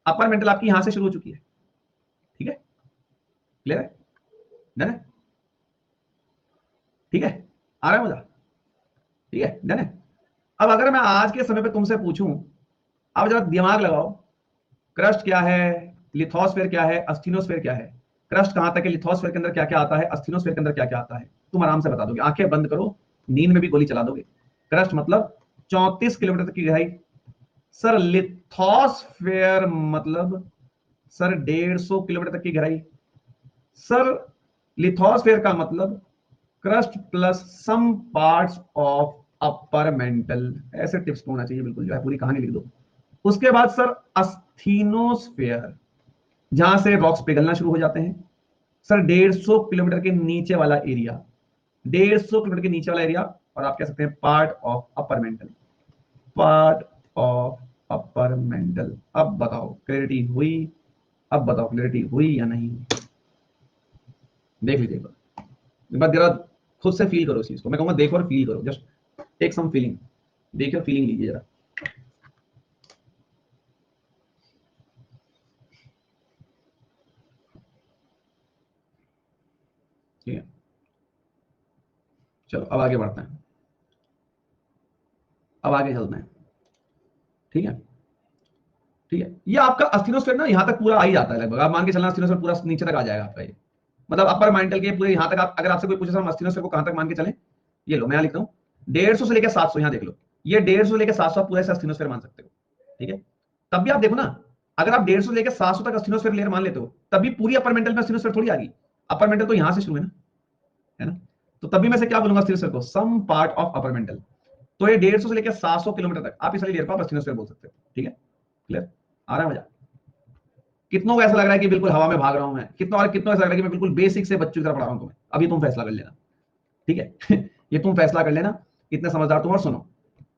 अपर मेंटल आपकी यहां से शुरू हो चुकी है, ठीक है? क्लियर है? डन है? ठीक है, आ रहा है मजा? ठीक है, डन है? अब अगर मैं आज के समय पे तुमसे पूछूं, अब जरा दिमाग लगाओ, क्रस्ट क्या है, लिथोस्फेयर क्या है, अस्थिनोस्फेयर क्या है? क्रस्ट कहां तक है, लिथोस्फेयर के अंदर क्या क्या आता है, अस्थिनोस्फेयर के अंदर क्या क्या आता है? तुम आराम से बता दोगे, आंखें बंद करो, नींद में भी गोली चला दोगे। क्रस्ट मतलब 34 किलोमीटर तक की गहराई। सर लिथोस्फेयर मतलब सर 150 किलोमीटर तक की गहराई। सर लिथोस्फेयर का मतलब crust plus some parts of upper mantle. ऐसे टिप्स होना चाहिए बिल्कुल, जो है पूरी कहानी लिख दो। उसके बाद सर अस्थिनोस्फेयर, जहां से रॉक्स पिघलना शुरू हो जाते हैं। सर 150 किलोमीटर के नीचे वाला एरिया, 150 किलोमीटर के नीचे वाला एरिया, और आप कह सकते हैं part of upper mental, part of upper mental. अब बताओ क्लैरिटी हुई? अब बताओ क्लैरिटी हुई या नहीं? देख लीजिए एक बार जरा खुद से फील करो इस चीज को। मैं कहूंगा देखो और फील करो, जस्ट टेक सम फीलिंग, देखिए फीलिंग लीजिए जरा। ठीक है, चलो अब आगे बढ़ते हैं, अब आगे चलते हैं। ठीक है, ठीक है, ये आपका अस्थिनोस्फेयर ना यहां तक पूरा आ ही जाता है लगभग। आप मान के चलना अस्थिनोस्फेयर पूरा नीचे तक आ जाएगा आपका ये, मतलब अपर मेंटल के पूरे यहां तक। आप अगर आपसे कोई पूछे हम अस्थिनोस्फेयर को कहां तक मान के चलें, ये लो मैं यहां लिखता हूं 150 से लेकर 700, यहां देख लो, ये 150 से लेकर 700 पूरा से अस्थिनोस्फेयर मान सकते हो। ठीक है, तब भी आप देखो ना, अगर आप 150 से लेकर 700 तक अस्थिनोस्फेयर लेयर मान लेते हो, तभी पूरी अपर मेंटल में अस्थिनोस्फेयर थोड़ी आ गई। अपर मेंटल तो यहां से शुरू है ना? तो तभी मैं से क्या बोलूंगा अस्थिनोस्फेयर को, some part of upper mantle. तो ये 150 से लेकर 700 किलोमीटर तक आप इस वाली लेयर को आप अस्थिनोस्फेयर बोल सकते हो। ठीक है, क्लियर? आ रहा है मजा? कितनों को ऐसा लग रहा है कि बिल्कुल हवा में भाग रहा हूं मैं? कितनों ऐसा लग रहा है कि मैं बिल्कुल बेसिक से बच्चों की तरह पढ़ा रहा हूं तुम्हें? अभी तुम फैसला कर लेना। ठीक है ये तुम फैसला कर लेना, इतने समझदार तुम। और सुनो,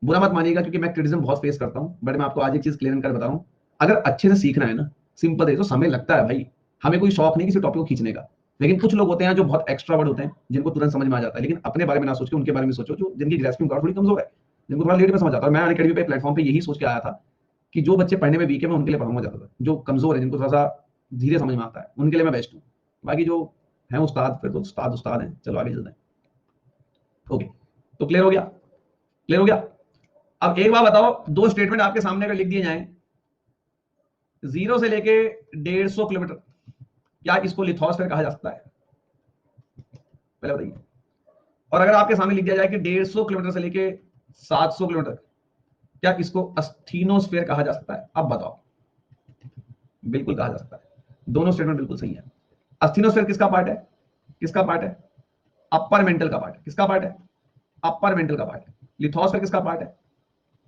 बुरा मत मानिएगा क्योंकि मैं क्रिटिसिज्म बहुत फेस करता हूं, बट मैं आपको आज एक चीज क्लियर कर बता रहा हूं। अगर अच्छे से सीखना है ना, सिंपल है, तो समय लगता है भाई। हमें कोई शौक नहीं किसी टॉपिक को खींचने का, लेकिन कुछ लोग होते हैं जो बहुत एक्स्ट्रावर्ट होते हैं, जिनको तुरंत समझ में आ जाता है। लेकिन अपने बारे में ना सोच के उनके बारे में सोचो जो जिनकी ग्रेस्पिंग पावर थोड़ी कमजोर है, जिनको थोड़ा लेट में समझ आता है। मैं अनअकैडमी पे प्लेटफॉर्म पे यही सोच के आया था कि जो बच्चे पढ़ने में वीक है मैं उनके लिए पढ़ाऊंगा ज्यादातर, जो कमजोर है जिनको थोड़ा सा धीरे समझ में आता है उनके लिए मैं बेस्ट हूँ। बाकी जो है उस्ताद, फिर तो उस्ताद उस्ताद हैं। चलो आगे चलते हैं। ओके, तो क्लियर हो गया? क्लियर हो गया? अब एक बात बताओ, दो स्टेटमेंट आपके सामने अगर लिख दिए जाएं, 0 से लेके 150 किलोमीटर, क्या इसको लिथोस्फेयर कहा जा सकता है? पहले बताइए। और अगर आपके सामने लिख दिया जाए कि 150 किलोमीटर से लेके 700 किलोमीटर, क्या इसको एस्थीनोस्फीयर कहा जा सकता है? अब बताओ। बिल्कुल कहा जा सकता है, दोनों स्टेटमेंट बिल्कुल सही है। एस्थीनोस्फीयर किसका पार्ट है? किसका पार्ट है? अपर मेंटल का पार्ट है। किसका पार्ट है? अपर मेंटल का पार्ट है। लिथोस्फीयर किसका पार्ट है?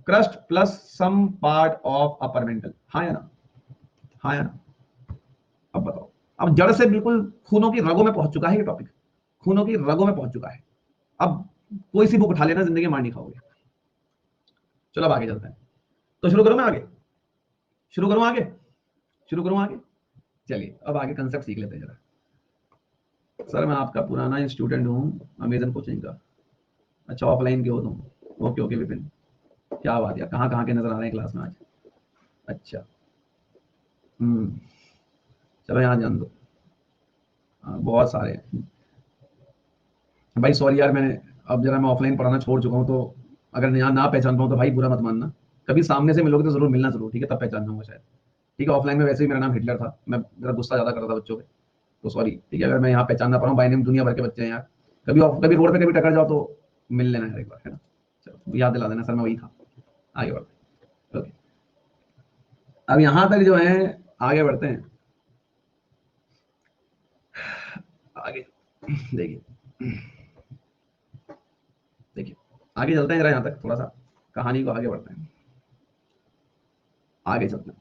Crust plus some part of upper mantle. हाँ या ना? हाँ या ना? अब बताओ। अब जड़ से बिल्कुल खूनों की रगों में पहुंच चुका है ये टॉपिक, खूनों की रगों में पहुंच चुका है। अब कोई सी बुक उठा लेना, जिंदगी मार नहीं खाओगे। चलो अब आगे चलते हैं। तो शुरू करूं मैं आगे? शुरू करूं आगे? शुरू करूं आगे? चलिए अब आगे कंसेप्ट सीख लेते हैं जरा। सर मैं आपका पुराना स्टूडेंट हूं अमेजन कोचिंग का। अच्छा ऑफलाइन के हो तुम? ओके ओके विपिन, क्या बात है, कहाँ कहाँ के नजर आ रहे हैं क्लास में आज? अच्छा चलो यहाँ जान दो। बहुत सारे हैं। भाई सॉरी यार, मैंने अब जरा मैं ऑफलाइन पढ़ाना छोड़ चुका हूँ, तो अगर यहाँ ना पहचान पाऊँ तो भाई बुरा मत मानना। कभी सामने से मिलोगे तो जरूर मिलना, जरूर, ठीक है? तब पहचान जाऊंगा शायद। ठीक है, ऑफलाइन में वैसे ही मेरा नाम हिटलर था, मैं जरा गुस्सा ज्यादा करता था बच्चों पे, तो सॉरी। ठीक है, अगर मैं यहाँ पहचान ना पा रहा हूँ, बाय नेम दुनिया भर के बच्चे हैं यार। कभी रोड पे कभी टकर जाओ तो मिल लेना यार एक बार, है ना? चलो याद दिला देना, सर मैं वही था। आगे बढ़ते, ओके। अब यहाँ तक जो है, आगे बढ़ते हैं आगे। देखिए देखिए, आगे चलते हैं जरा, यहाँ तक थोड़ा सा कहानी को आगे बढ़ते हैं, आगे चलते हैं।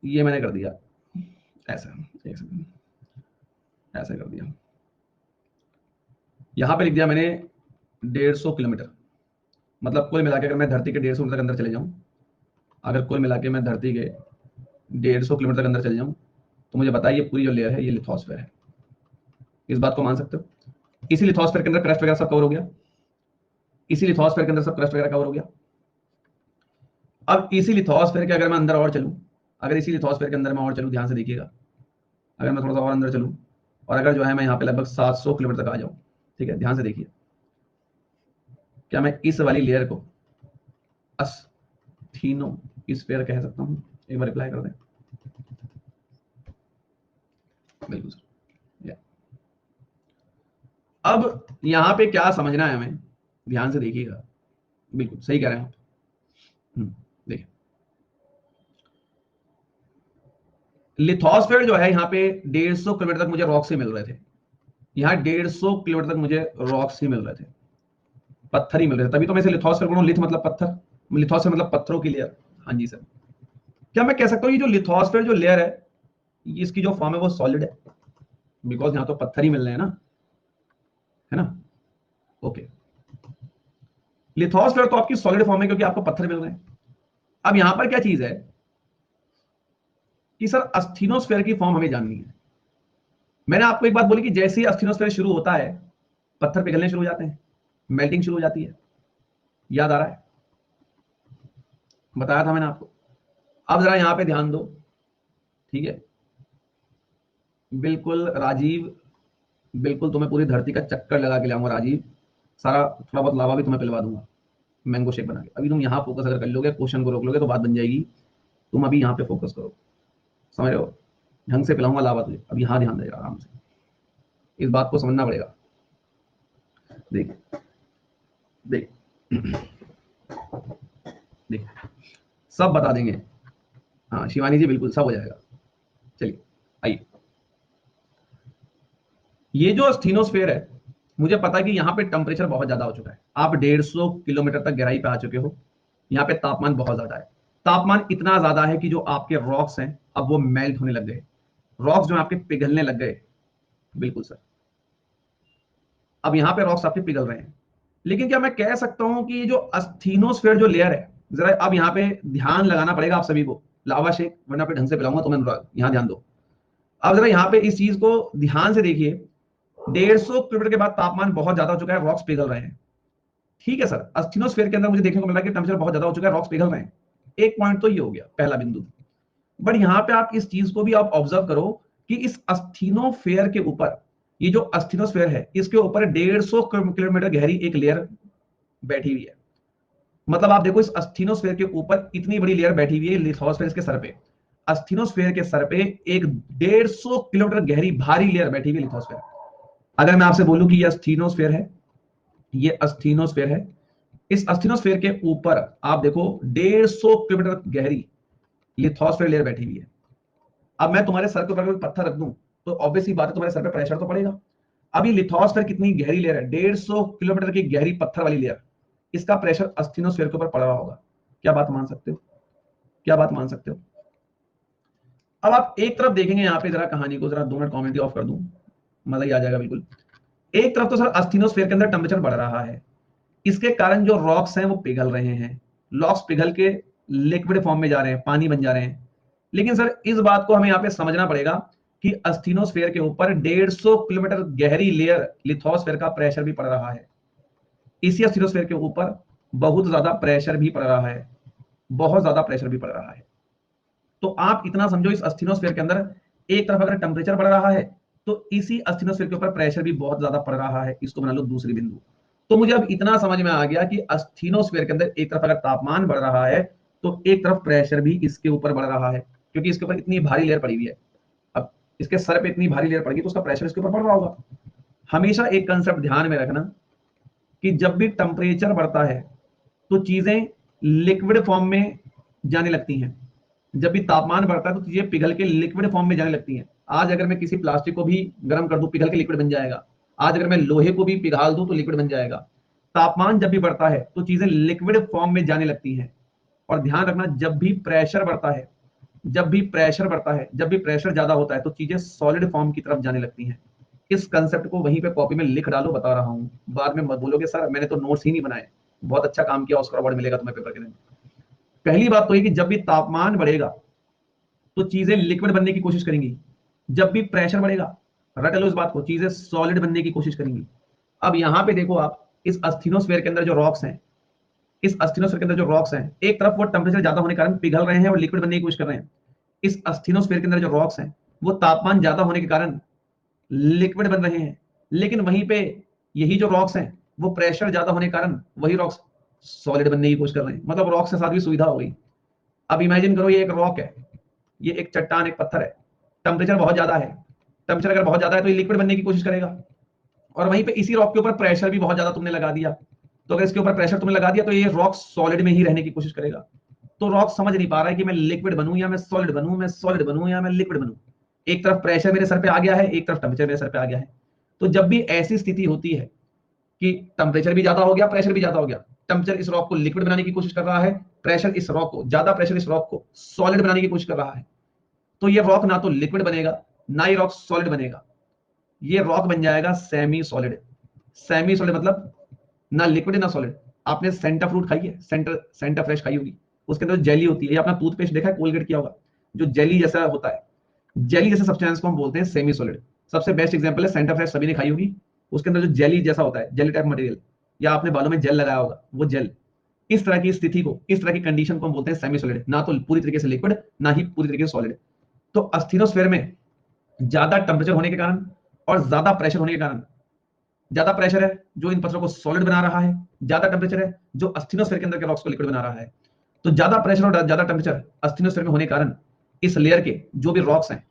ये मैंने कर दिया ऐसा, एक सेकंड, ऐसा कर दिया। यहां पे लिख दिया मैंने 150 किलोमीटर। मतलब कुल मिला के अगर मैं धरती के 150 मीटर अंदर चले जाऊं, अगर कुल मिला के मैं धरती के 150 किलोमीटर के अंदर चले जाऊं, तो मुझे बताइए पूरी जो लेयर है ये लिथोस्फीयर है। इस बात को मान सकते हो? इसी लिथोस्फीयर के अंदर क्रस्ट वगैरह सब कवर हो गया। इसी लिथोस्फीयर के अंदर सब क्रस्ट वगैरह कवर हो गया। अब इसी लिथोस्फीयर के अगर मैं अंदर और चलूं, अगर इसी लिथोस्फीयर के अंदर मैं और चलूं, ध्यान से देखिएगा, अगर मैं थोड़ा सा और अंदर चलूं, और अगर जो है मैं यहाँ पे लगभग 700 किलोमीटर तक आ जाऊं, ठीक है, ध्यान से देखिए, क्या मैं इस वाली लेयर को एस्थीनोस्फीयर कह सकता हूं? एक बार रिप्लाई कर दें। बिल्कुल सर। अब यहां पे क्या समझना है हमें, ध्यान से देखिएगा, बिल्कुल सही कह रहे हैं आप। देखिए, लिथोस्फीयर जो है यहाँ पे 150 किलोमीटर तक मुझे रॉक्स ही मिल रहे थे। यहाँ 150 किलोमीटर तक मुझे रॉक्स ही मिल रहे थे, पत्थर ही मिल रहे थे। तभी तो मैं इसे लिथोस्फीयर बोलूं, लिथ मतलब पत्थर, लिथोस्फीयर मतलब पत्थरों की लेयर। हाँ जी सर। क्या मैं कह सकता हूँ ये जो लिथोस्फीयर जो लेयर है, इसकी जो फॉर्म है वो सॉलिड है? बिकॉज यहाँ तो पत्थर ही मिल रहे हैं ना, है ना? ओके, लिथोस्फीयर तो आपकी सॉलिड फॉर्म है क्योंकि आपको पत्थर मिल रहे हैं। अब यहां पर क्या चीज है कि सर एस्थीनोस्फीयर की फॉर्म हमें जाननी है। मैंने आपको एक बात बोली कि जैसे ही एस्थीनोस्फीयर शुरू होता है, पत्थर पिघलने शुरू हो जाते हैं, मेल्टिंग शुरू हो जाती है। याद आ रहा है? बताया था मैंने आपको। अब जरा यहां पे ध्यान दो, ठीक है? बिल्कुल राजीव, बिल्कुल तुम्हें पूरी धरती का चक्कर लगा के लाऊंगा राजीव, सारा थोड़ा बहुत लावा भी तुम्हें पिलवा दूंगा मैंगो शेक बना के। अभी तुम यहाँ फोकस अगर कर लोगे, क्वेश्चन को रोक लोगे तो बात बन जाएगी। तुम अभी यहाँ पे फोकस करो, समझ रहे हो? ढंग से पिलाऊंगा लावा तुझे, अब यहाँ ध्यान देगा आराम से, इस बात को समझना पड़ेगा। देख देख देख, सब बता देंगे। हाँ शिवानी जी बिल्कुल सब हो जाएगा। चलिए आइए, ये जो एस्थीनोस्फीयर है, मुझे पता है कि यहाँ पे टेम्परेचर बहुत ज्यादा हो चुका है। आप 150 किलोमीटर तक गहराई पे आ चुके हो। यहाँ पे तापमान बहुत ज्यादा है। तापमान इतना ज्यादा है कि जो आपके रॉक्स हैं अब वो मेल्ट होने लग गए, रॉक्स जो आपके पिघलने लग गए। बिल्कुल सर, अब यहाँ पे रॉक्स आपके पिघल रहे हैं। लेकिन क्या मैं कह सकता हूं कि ये जो एस्थीनोस्फीयर जो लेयर है, जरा अब यहाँ पे ध्यान लगाना पड़ेगा आप सभी को। लावा शेक वरना पे ढंग से पिलाऊंगा तो मैं, यहाँ ध्यान दो। अब जरा यहाँ पे इस चीज को ध्यान से देखिए, 150 किलोमीटर के बाद तापमान बहुत ज्यादा हो चुका है, रॉक्स पिघल रहे हैं। ठीक है सर, एस्थीनोस्फीयर के अंदर मुझे देखने को मिला कि टेंपरेचर बहुत ज्यादा हो चुका है, रॉक्स पिघल रहे हैं। एक पॉइंट तो ये हो गया, पहला बिंदु। बट यहाँ पे आप इस चीज को भी आप ऑब्जर्व करो कि इस एस्थीनोस्फीयर के ऊपर, ये जो एस्थीनोस्फीयर है इसके ऊपर 150 किलोमीटर गहरी एक लेयर बैठी हुई है। मतलब आप देखो, इस एस्थीनोस्फीयर के ऊपर इतनी बड़ी लेयर बैठी हुई है लिथोस्फीयर के सर पे। एस्थीनोस्फीयर के सर पे एक 150 किलोमीटर गहरी भारी लेयर बैठी हुई है लिथोस्फीयर। अगर मैं आपसे बोलूं कि ये अस्थिनोस्फेयर है, ये अस्थिनोस्फेयर है, इस अस्थिनोस्फेयर के ऊपर आप देखो 150 किलोमीटर गहरी लिथोस्फेयर लेयर बैठी हुई है। अब मैं तुम्हारे सर के ऊपर पत्थर रख दूं तो ऑब्वियसली बात है तुम्हारे सर पे प्रेशर तो पड़ेगा। अभी लिथोस्फेयर कितनी गहरी लेयर है, 150 किलोमीटर की गहरी पत्थर वाली लेयर, इसका प्रेशर अस्थिनोस्फेयर के ऊपर पड़ रहा होगा। क्या बात मान सकते हो? क्या बात मान सकते हो? अब आप एक तरफ देखेंगे यहाँ पे, जरा कहानी को जरा 2 मिनट कमेंट्री ऑफ कर दूं, मजा ही आ जाएगा बिल्कुल। एक तरफ तो सर अस्थिनोस्फेयर के अंदर टेम्परेचर बढ़ रहा है, इसके कारण जो रॉक्स हैं वो पिघल रहे हैं, रॉक्स पिघल के लिक्विड फॉर्म में जा रहे हैं, पानी बन जा रहे हैं। लेकिन सर इस बात को हमें यहाँ पे समझना पड़ेगा कि अस्थिनोस्फेयर के ऊपर 150 किलोमीटर गहरी लेयर लिथोस्फेयर का प्रेशर भी पड़ रहा है। इसी अस्थिनोस्फेयर के ऊपर बहुत ज्यादा प्रेशर भी पड़ रहा है, बहुत ज्यादा प्रेशर भी पड़ रहा है। तो आप इतना समझो, इस अस्थिनोस्फेयर के अंदर एक तरफ अगर टेम्परेचर बढ़ रहा है तो इसी अस्थिनोस्फेयर के ऊपर प्रेशर भी बहुत ज्यादा पड़ रहा है। इसको बना लो दूसरी बिंदु। तो मुझे अब इतना समझ में आ गया कि अस्थिनोस्फेयर के अंदर एक तरफ अगर तापमान बढ़ रहा है तो एक तरफ प्रेशर भी इसके ऊपर बढ़ रहा है, क्योंकि इसके ऊपर इतनी भारी लेयर पड़ी हुई है। अब इसके सर पे इतनी भारी लेयर पड़ेगी तो उसका प्रेशर इसके ऊपर बढ़ रहा होगा। हमेशा एक कंसेप्ट ध्यान में रखना कि जब भी टेम्परेचर बढ़ता है तो चीजें लिक्विड फॉर्म में जाने लगती हैं। जब भी तापमान बढ़ता है तो चीजें पिघल के लिक्विड फॉर्म में जाने लगती हैं। आज अगर मैं किसी प्लास्टिक को भी गर्म कर दूं, पिघल के लिक्विड बन जाएगा। आज अगर मैं लोहे को भी पिघाल दूं तो लिक्विड बन जाएगा। तापमान जब भी बढ़ता है तो चीजें लिक्विड फॉर्म में जाने लगती हैं। और ध्यान रखना, जब भी प्रेशर बढ़ता है, जब भी प्रेशर बढ़ता है, जब भी प्रेशर ज्यादा होता है तो चीजें सॉलिड फॉर्म की तरफ जाने लगती हैं। इस कंसेप्ट को वहीं पे कॉपी में लिख डालो, बता रहा हूं। बाद में मत बोलोगे सर मैंने तो नोट्स ही नहीं बनाए। बहुत अच्छा काम किया, ऑस्कर अवार्ड मिलेगा तुम्हें पेपर के दिन। पहली बात तो ये कि जब भी तापमान बढ़ेगा तो चीजें लिक्विड बनने की कोशिश करेंगी। जब भी प्रेशर बढ़ेगा, रट लो इस बात को, चीजें सॉलिड बनने की कोशिश करेंगी। अब यहां पे देखो आप, इस अस्थिनोस्फेयर के अंदर जो रॉक्स हैं, इस अस्थिनोस्फेयर के अंदर जो रॉक्स हैं, एक तरफ वो टेम्परेचर ज्यादा होने के कारण पिघल रहे हैं और लिक्विड बनने की कोशिश कर रहे हैं। इस अस्थिनोस्फेयर के अंदर जो रॉक्स हैं वो तापमान ज्यादा होने के कारण लिक्विड बन रहे हैं। लेकिन वहीं पे यही जो रॉक्स हैं वो प्रेशर ज्यादा होने के कारण वही रॉक्स सॉलिड बनने की कोशिश कर रहे हैं। मतलब रॉक्स के साथ भी सुविधा हो गई। अब इमेजिन करो ये एक रॉक है, ये एक चट्टान, एक पत्थर है, टेम्परेचर बहुत ज्यादा है। टेम्परेचर अगर बहुत ज्यादा है तो ये लिक्विड बनने की कोशिश करेगा। और वहीं पे इसी रॉक के ऊपर प्रेशर भी बहुत ज्यादा तुमने लगा दिया, तो अगर इसके ऊपर प्रेशर तुमने लगा दिया तो ये रॉक सॉलिड में ही रहने की कोशिश करेगा। तो रॉक समझ नहीं पा रहा है कि मैं लिक्विड बनूं या मैं सॉलिड बनूं, मैं सॉलिड बनूं या मैं लिक्विड बनूं। एक तरफ प्रेशर मेरे सर पे आ गया है, एक तरफ टेम्परेचर मेरे सर पे आ गया है। तो जब भी ऐसी स्थिति होती है कि टेम्परेचर भी ज्यादा हो गया, प्रेशर भी ज्यादा हो गया, टेम्परेचर इस रॉक को लिक्विड बनाने की कोशिश कर रहा है, प्रेशर इस रॉक को, ज्यादा प्रेशर इस रॉक को सॉलिड बनाने की कोशिश कर रहा है, तो ये रॉक ना तो लिक्विड बनेगा ना ही रॉक सॉलिड बनेगा। ये रॉक बन जाएगा सेमी सॉलिड। सेमी सॉलिड मतलब ना लिक्विड ना सॉलिड। आपने सेंटा फ्रूट खाई है, सेंटा फ्रेश खाई होगी, उसके अंदर जेली होती है। या अपना टूथपेस्ट देखा है, कोलगेट किया होगा, जो जेली जैसा होता है, जेली जैसे सब्सटेंस को हम बोलते हैं सेमी सॉलिड। सबसे बेस्ट एग्जांपल है सेंटा फ्रेश, सभी ने खाई होगी। उसके अंदर जो जेली जैसा होता है, जेली टाइप मटेरियल, या आपने बालों में जेल लगाया होगा, वो जेल। इस तरह की स्थिति को, इस तरह की कंडीशन को हम बोलते हैं सेमी सॉलिड, ना तो पूरी तरीके से लिक्विड ना ही पूरी तरीके से सॉलिड। तो अस्थिनोस्फेयर में ज्यादा टेम्परेचर होने के कारण और ज्यादा प्रेशर होने के कारण, ज्यादा प्रेशर है जो इन पत्थरों को सॉलिड बना रहा है, ज्यादा टेम्परेचर है जो अस्थिनोस्फेयर के अंदर के रॉक्स को लिक्विड बना रहा है। तो ज्यादा प्रेशर और ज्यादा टेम्परेचर अस्थिनोस्फेयर में होने के कारण इस लेयर के जो भी रॉक्स हैं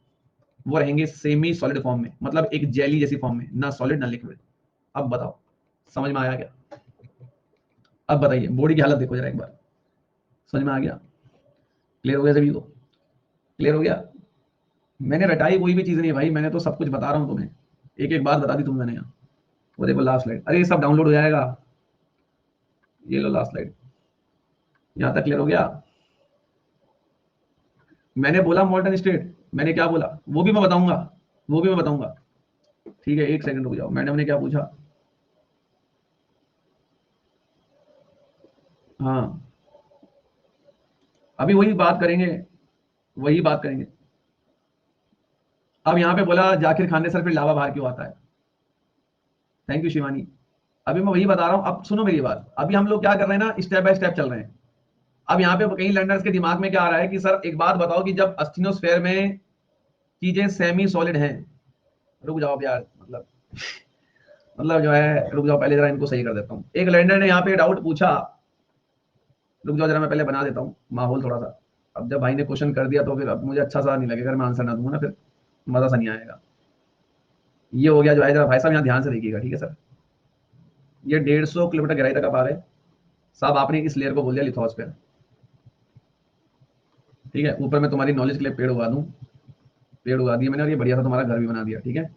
वो रहेंगे सेमी सॉलिड फॉर्म में, मतलब एक जेली जैसी फॉर्म में, ना सॉलिड ना लिक्विड। अब बताओ, समझ में आया क्या? अब बताइए, बॉडी की हालत देखो जरा एक बार, समझ में आ गया? क्लियर हो गया सभी को? क्लियर हो गया? मैंने रटाई कोई भी चीज नहीं है भाई, मैंने तो सब कुछ बता रहा हूं तुम्हें, एक एक बात बता दी तुम्हें मैंने यहाँ। वो देखो लास्ट स्लाइड, अरे ये सब डाउनलोड हो जाएगा। ये लो लास्ट स्लाइड, यहां तक क्लियर हो गया? मैंने बोला मॉल्टन स्टेट, मैंने क्या बोला वो भी मैं बताऊंगा, वो भी मैं बताऊंगा। ठीक है, एक सेकंड रुक जाओ, मैडम ने क्या पूछा? हाँ, अभी वही बात करेंगे, वही बात करेंगे। अब यहाँ पे बोला जाकिर खान ने सर फिर लावा बाहर क्यों आता है। Thank you Shivani. अभी मैं वही बता रहा हूँ, अब सुनो मेरी बात। अभी हम लोग क्या कर रहे हैं ना, स्टेप बाय स्टेप चल रहे हैं। अब यहाँ पे कई लर्नर्स के दिमाग में क्या आ रहा है कि सर एक बात बताओ कि जब अस्थिनोस्फेयर में चीजें सेमी सॉलिड हैं, रुक जाओ अब यार, मतलब जो है, रुक जाओ पहले जरा इनको सही कर देता हूँ। एक लर्नर ने यहाँ पे डाउट पूछा, रुक जाओ जरा मैं पहले बना देता हूँ माहौल थोड़ा सा। अब जब भाई ने क्वेश्चन कर दिया तो फिर अब मुझे अच्छा सा नहीं लगेगा अगर मैं आंसर ना दूंगा ना, फिर मजा सा नहीं आएगा। ये हो गया जो है, जरा भाई साहब यहाँ ध्यान से देखिएगा, ठीक है सर। ये 150 किलोमीटर गहराई तक आप आ गए साहब, आपने इस लेयर को बोल दिया लिथोस्फेयर, ठीक है। ऊपर मैं तुम्हारी नॉलेज के लिए पेड़ उगा दूं, पेड़ उगा दिया मैंने, और ये बढ़िया सा तुम्हारा घर भी बना दिया, ठीक है।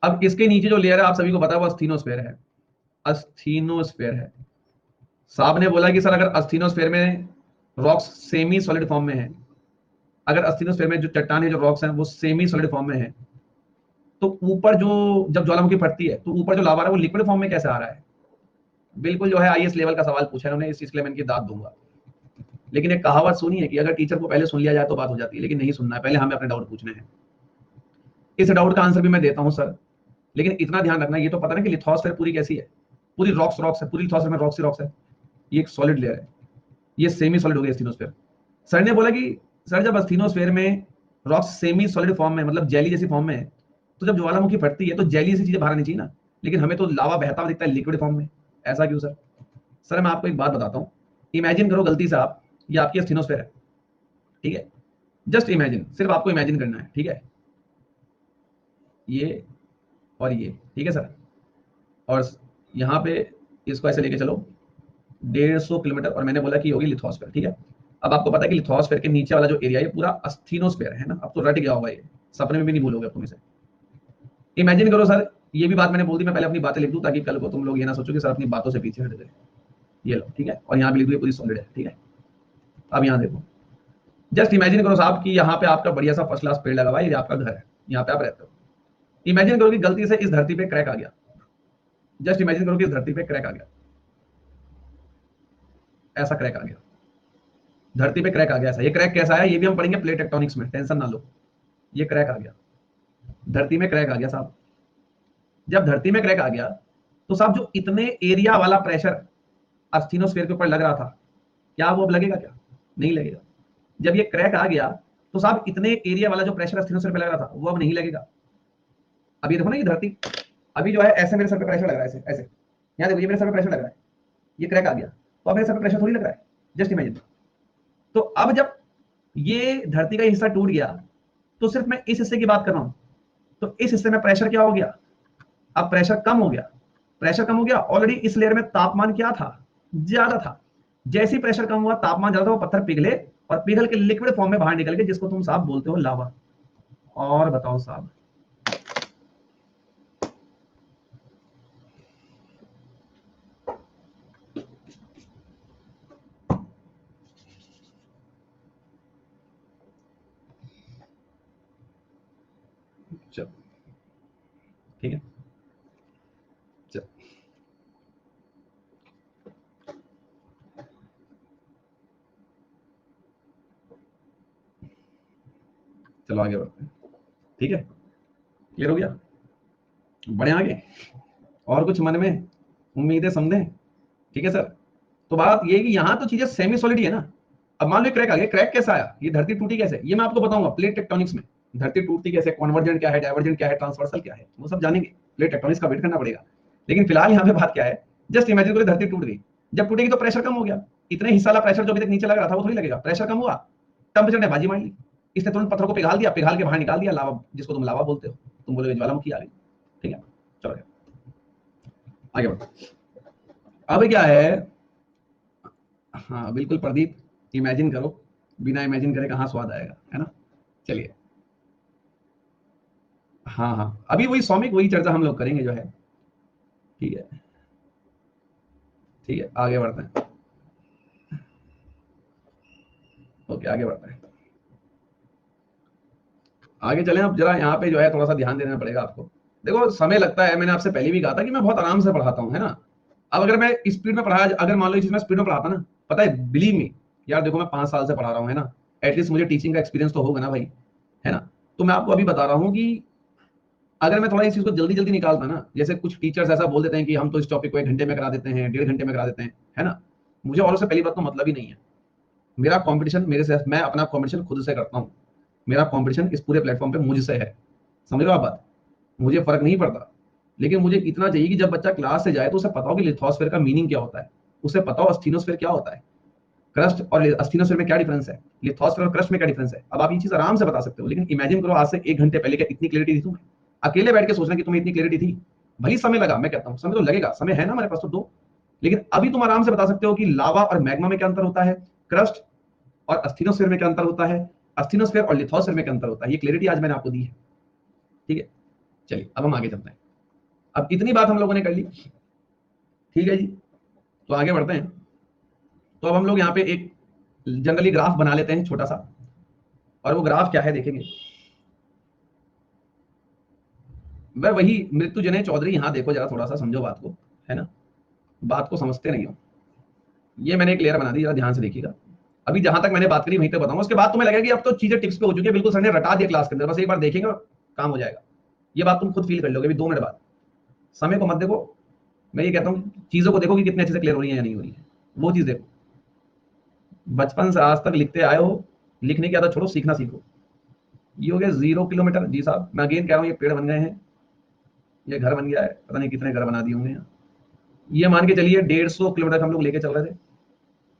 अब इसके नीचे जो लेयर है आप सभी को पता है वो अस्थीनोस्फेयर है, अस्थीनोस्फेयर है। साहब ने बोला कि सर अगर अस्थीनोस्फेयर में रॉक्स सेमी सॉलिड फॉर्म में है, अगर अस्थीनोस्फेयर में जो चट्टान है, जो रॉक्स हैं वो सेमी सॉलिड फॉर्म में है, तो ऊपर जो जब ज्वालामुखी फटती है तो ऊपर जो लावा है वो लिक्विड फॉर्म में कैसे आ रहा है? बिल्कुल जो है आईएएस लेवल का सवाल पूछा है उन्होंने, इस चीज के लिए मैं इनकी दाद दूंगा। लेकिन एक कहावत सुनी है कि अगर टीचर को पहले सुन लिया जाए तो बात हो जाती है, लेकिन नहीं सुनना है, पहले हमें अपने डाउट पूछने हैं। इस डाउट का आंसर भी मैं देता हूं सर, लेकिन इतना ध्यान रखना, ये तो पता ना कि लिथोस्फेयर पूरी कैसी है, पूरी रॉक्स रॉक्स है, पूरी लिथोस्फेयर में रॉक्स ही रॉक्स है। ये एक सॉलिड लेयर है, ये सेमी सॉलिड हो गया एस्थीनोस्फेयर। सर ने बोला कि सर जब एस्थीनोस्फेयर में रॉक्स सेमी सॉलिड फॉर्म में, मतलब जेली जैसी फॉर्म में है, तो जब ज्वालामुखी फटती है तो जेली जैसी चीजें बाहर आनी चाहिए ना, लेकिन हमें तो लावा बहता हुआ दिखता है लिक्विड फॉर्म में, ऐसा क्यों सर? सर मैं आपको एक बात बताता हूँ, इमेजिन करो गलती से आप, ये आपकी एस्थीनोस्फेयर है, ठीक है। जस्ट इमेजिन, सिर्फ आपको इमेजिन करना है, ठीक है। ये और ये, ठीक है सर। और यहाँ पे इसको ऐसे लेके चलो 150 किलोमीटर, और मैंने बोला कि ये होगी लिथोस्फेयर, ठीक है। अब आपको पता है कि लिथोस्फेयर के नीचे वाला जो एरिया है पूरा अस्थीनोस्फेयर है ना, अब तो रट गया होगा, ये सपने में भी नहीं भूलोगे तुम इसे। इमेजिन करो सर, ये भी बात मैंने बोल दी, मैं पहले अपनी बातें लिख दूं ताकि कल को तुम लोग ये ना सोचो कि सर अपनी बातों से पीछे हट गए। ये लो, ठीक है, और यहाँ भी लिख दो पूरी सॉलिड है, ठीक है। अब यहाँ देखो, जस्ट इमेजिन करो साहब कि यहाँ पे आपका बढ़िया सा फर्स्ट क्लास पेड़ लगा हुआ है, ये आपका घर है, यहाँ पे आप रहते हो। इमेजिन करो कि गलती से इस धरती पे क्रैक आ गया, जस्ट इमेजिन करो कि इस धरती पे क्रैक आ गया, ऐसा क्रैक आ गया, धरती पे क्रैक आ गया ऐसा। ये क्रैक कैसा है ये भी हम पढ़ेंगे प्लेट टेक्टोनिक्स में, टेंशन ना लो। ये क्रैक आ गया, धरती में क्रैक आ गया साहब। जब धरती में क्रैक आ गया तो साहब जो इतने एरिया वाला प्रेशर अस्थीनोस्फेयर के ऊपर लग रहा था, क्या वो अब लगेगा? क्या नहीं लगेगा। जब ये क्रैक आ गया तो साहब इतने एरिया वाला जो प्रेशर अस्थीनोस्फेयर पे लग रहा था वो अब नहीं लगेगा। अब ये देखो ना, ये धरती अभी जो है ऐसे मेरे सर पे प्रेशर लग रहा है, ऐसे ऐसे, यहाँ देखो ये मेरे सर पे प्रेशर लग रहा है, ये क्रैक आ गया तो अब मेरे सर पे प्रेशर थोड़ी लग रहा है, जस्ट इमेजिन। तो अब जब ये धरती का हिस्सा टूट गया तो सिर्फ मैं इस हिस्से की बात कर रहा हूं, तो इस हिस्से में प्रेशर क्या हो गया? अब प्रेशर कम हो गया, प्रेशर कम हो गया। ऑलरेडी इस लेयर में तापमान क्या था? ज्यादा था। जैसे ही प्रेशर कम हुआ, तापमान ज्यादा था, वो पत्थर पिघले और पिघल के लिक्विड फॉर्म में बाहर निकल गए, जिसको तुम साहब बोलते हो लावा। और बताओ साहब, चलो ठीक है, चलो चलो आगे बढ़ते हैं, ठीक है। क्लियर हो गया? बढ़े आगे? और कुछ मन में उम्मीदें समझें? ठीक है सर। तो बात ये है कि यहाँ तो चीजें सेमी सॉलिड ही है ना। अब मान लो क्रैक आ गया, क्रैक कैसा आया, ये धरती टूटी कैसे, ये मैं आपको बताऊंगा प्लेट टेक्टोनिक्स में। धरती टूटती कैसे, कॉन्वर्जेंट क्या है, डाइवर्जेंट क्या है, ट्रांसवर्सल क्या है, वो सब जानेंगे। प्लेट टेक्टोनिक्स का वेट करना पड़ेगा। लेकिन फिलहाल यहाँ पे बात क्या है, जस्ट इमेजिन करो धरती टूट गई, जब टूटेगी तो प्रेशर कम हो गया, इतने हिस्सा वाला प्रेशर जो अभी तक नीचे लग रहा था वो थोड़ी लगेगा, प्रेशर कम हुआ, टेम्परेचर ने बाजी मार ली, इसने तुरंत पत्थर को पिघाल दिया, पिघाल के बाहर निकाल दिया लावा, जिसको तुम लावा बोलते हो, तुम बोलोगे ज्वालामुखी आ गई, ठीक है। चलो आगे बढ़ो। अब क्या है, हाँ बिल्कुल प्रदीप, इमेजिन करो, बिना इमेजिन करे कहाँ स्वाद आएगा, है ना। चलिए, हाँ हाँ, अभी वही सौमिक, वही चर्चा हम लोग करेंगे जो है, ठीक है। ठीक है आगे बढ़ते हैं, ओके आगे बढ़ते हैं, आगे चलें। अब जरा यहाँ पे जो है थोड़ा सा ध्यान देना पड़ेगा आपको। देखो समय लगता है, मैंने आपसे पहले भी कहा था कि मैं बहुत आराम से पढ़ाता हूँ, है ना। अब अगर मैं स्पीड में पढ़ाया, अगर मान लो इस चीज में स्पीड में पढ़ाता ना, पता है बिलीव मी यार, देखो मैं 5 साल से पढ़ा रहा हूँ, है ना, एटलीस्ट मुझे टीचिंग का एक्सपीरियंस तो होगा ना भाई, है ना। तो मैं आपको अभी बता रहा हूँ कि अगर मैं थोड़ा इस चीज को जल्दी जल्दी निकालता ना, जैसे कुछ टीचर्स ऐसा बोल देते हैं कि हम तो इस टॉपिक को 1 घंटे में करा देते हैं, 1.5 घंटे में करा देते हैं, है ना। मुझे और उससे पहली बात तो मतलब ही नहीं है। मेरा कंपटीशन मेरे से, मैं अपना कंपटीशन खुद से करता हूँ। मेरा कंपटीशन इस पूरे प्लेटफॉर्म पे मुझसे है, समझ लो आप बात। मुझे फर्क नहीं पड़ता, लेकिन मुझे इतना चाहिए कि जब बच्चा क्लास से जाए तो उसे पता हो कि लिथोस्फेयर का मीनिंग क्या होता है, उसे पता हो अस्थीनोस्फेयर क्या होता है, क्रस्ट और अस्थीनोस्फेयर में क्या डिफरेंस है, लिथोस्फेयर और क्रस्ट में क्या डिफरेंस है। अब आप ये चीज आराम से बता सकते हो, लेकिन इमेजिन करो आज से 1 घंटे पहले क्या इतनी क्लियरिटी दी तुम्हें? अकेले बैठ के सोचना कि तुम्हें इतनी क्लियरिटी थी, भली समय लगा, मैं कहता हूं समय तो लगेगा, समय है ना हमारे पास तो दो, लेकिन अभी तुम आराम से बता सकते हो कि लावा और मैग्मा में क्या अंतर होता है, क्रस्ट और अस्थिनोस्फीयर में क्या अंतर होता है, अस्थिनोस्फीयर और लिथोस्फीयर में क्या अंतर होता है। ये क्लियरिटी आज मैंने आपको दी है। ठीक है, चलिए अब हम आगे चलते हैं। अब इतनी बात हम लोगों ने कर ली, ठीक है जी, तो आगे बढ़ते हैं। तो अब हम लोग यहाँ पे एक जनरली ग्राफ बना लेते हैं छोटा सा, और वो ग्राफ क्या है देखेंगे। वह वही मृत्युंजय चौधरी, यहाँ देखो जरा, थोड़ा सा समझो बात को, है ना, बात को समझते नहीं हो। ये मैंने एक लेयर बना दी, जरा ध्यान से देखिएगा। अभी जहां तक मैंने बात करी वहीं तक बताऊंगा, उसके बाद तुम्हें लगेगा कि अब तो चीजें टिप्स पे हो चुकी है, बिल्कुल सर ने रटा दिया क्लास के अंदर, बस एक बार देखेंगे और काम हो जाएगा। ये बात तुम खुद फील कर लोगे अभी 2 मिनट बाद। समय को मत देखो, मैं ये कहता हूँ चीजों को देखो कि कितने अच्छे से क्लियर हो रही है या नहीं हो रही है, वो चीज देखो। बचपन से आज तक लिखते आए हो, लिखने की आदत छोड़ो, सीखना सीखो। ये हो गया 0 किलोमीटर जी साहब, मैं अगेन कह रहा हूँ, ये पेड़ बन गए हैं, ये घर बन गया है, पता नहीं कितने घर बना दिए होंगे यहाँ। ये मान के चलिए 150 किलोमीटर हम लोग लेके चल रहे थे,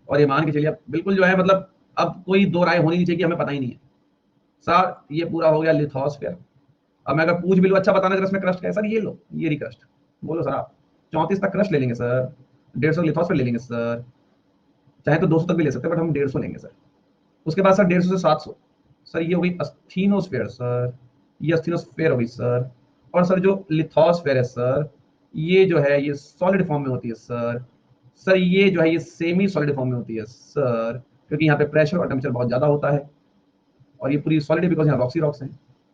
और ये मान के चलिए अब बिल्कुल जो है, मतलब अब कोई दो राय होनी नहीं चाहिए कि हमें पता ही नहीं है सर। ये पूरा हो गया लिथोस्फीयर। अब मैं अगर पूछ भी लूं, अच्छा बताना जरा इसमें क्रस्ट क्या है सर, ये लो ये रही क्रस्ट, बोलो सर आप 34 तक क्रस्ट ले लेंगे सर, 150 लिथोस्फीयर ले लेंगे सर, चाहे तो 200 तक भी ले सकते हैं, बट हम 150 लेंगे सर। उसके बाद सर 150 से 700, सर ये हो गई अस्थिनोस्फीयर सर, ये अस्थिनोस्फीयर हो गई सर। और सर जो लिथोस्फीयर है सर, ये जो है ये सॉलिड फॉर्म में होती है सर। सर ये जो है ये सेमी सॉलिड फॉर्म में होती है सर, क्योंकि यहाँ पे प्रेशर और टेम्परेचर बहुत ज्यादा होता है, और ये पूरी सॉलिड है बिकॉज यहाँ रॉक्सी रॉक्स हैं।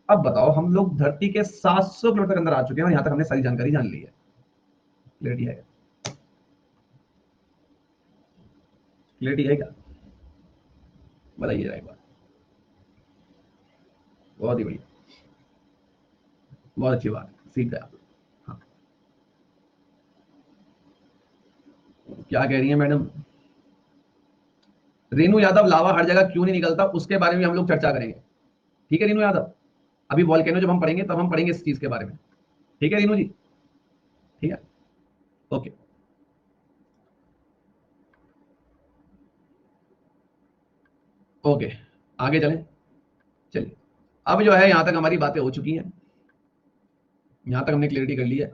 अब बताओ, हम लोग धरती के 700 किलोमीटर के अंदर आ चुके हैं, और यहाँ तक हमने सारी जानकारी जान ली है। क्लियरिटी है, क्लियरिटी है क्या, बताइए एक बार। बहुत ही बढ़िया, बहुत अच्छी बात, सीख गए आप। हाँ, क्या कह रही है मैडम, रेणु यादव, लावा हर जगह क्यों नहीं निकलता, उसके बारे में हम लोग चर्चा करेंगे। ठीक है रेणु यादव, अभी वॉल्केनो जब हम पढ़ेंगे तब हम पढ़ेंगे इस चीज के बारे में। ठीक है रेणु जी, ठीक है, ओके। ओके, आगे चलें। चलिए, अब जो है यहां तक हमारी बातें हो चुकी हैं, यहां तक हमने क्लियरिटी कर ली है।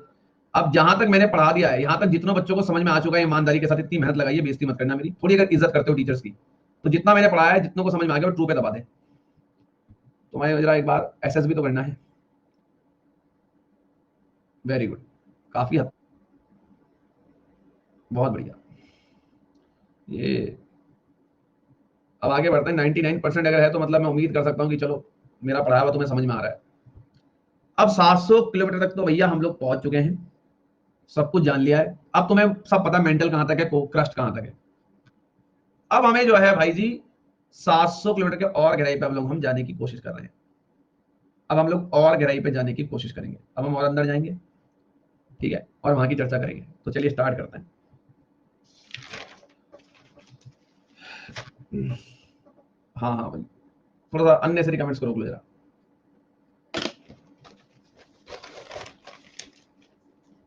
अब जहां तक मैंने पढ़ा दिया है, यहां तक जितनों बच्चों को समझ में आ चुका है, ईमानदारी के साथ इतनी मेहनत लगाइए, बेइज्जती मत करना मेरी, थोड़ी अगर इज्जत करते हो टीचर्स की, तो जितना मैंने पढ़ाया है, जितनों को समझ में आ गया वो ट्रू पे दबा दें। तो मैं जरा एक बार एसएस भी तो करना है। वेरी गुड, काफी हद, बहुत बढ़िया। ये अब आगे बढ़ते हैं। 99% अगर है तो मतलब मैं उम्मीद कर सकता हूँ कि चलो मेरा पढ़ाया हुआ तुम्हें समझ में आ रहा है। अब 700 किलोमीटर तक तो भैया हम लोग पहुंच चुके हैं, सब कुछ जान लिया है। अब तुम्हें सब पता मेंटल कहां तक है, क्रस्ट कहां तक है। अब हमें जो है भाई जी 700 किलोमीटर के और गहराई पे हम जाने की कोशिश कर रहे हैं। अब हम लोग और गहराई पे जाने की कोशिश करेंगे, अब हम और अंदर जाएंगे, ठीक है, और वहां की चर्चा करेंगे। तो चलिए स्टार्ट करते हैं। हाँ हाँ भाई, थोड़ा सा अननेसरी कमेंट्स को रोक लो जरा।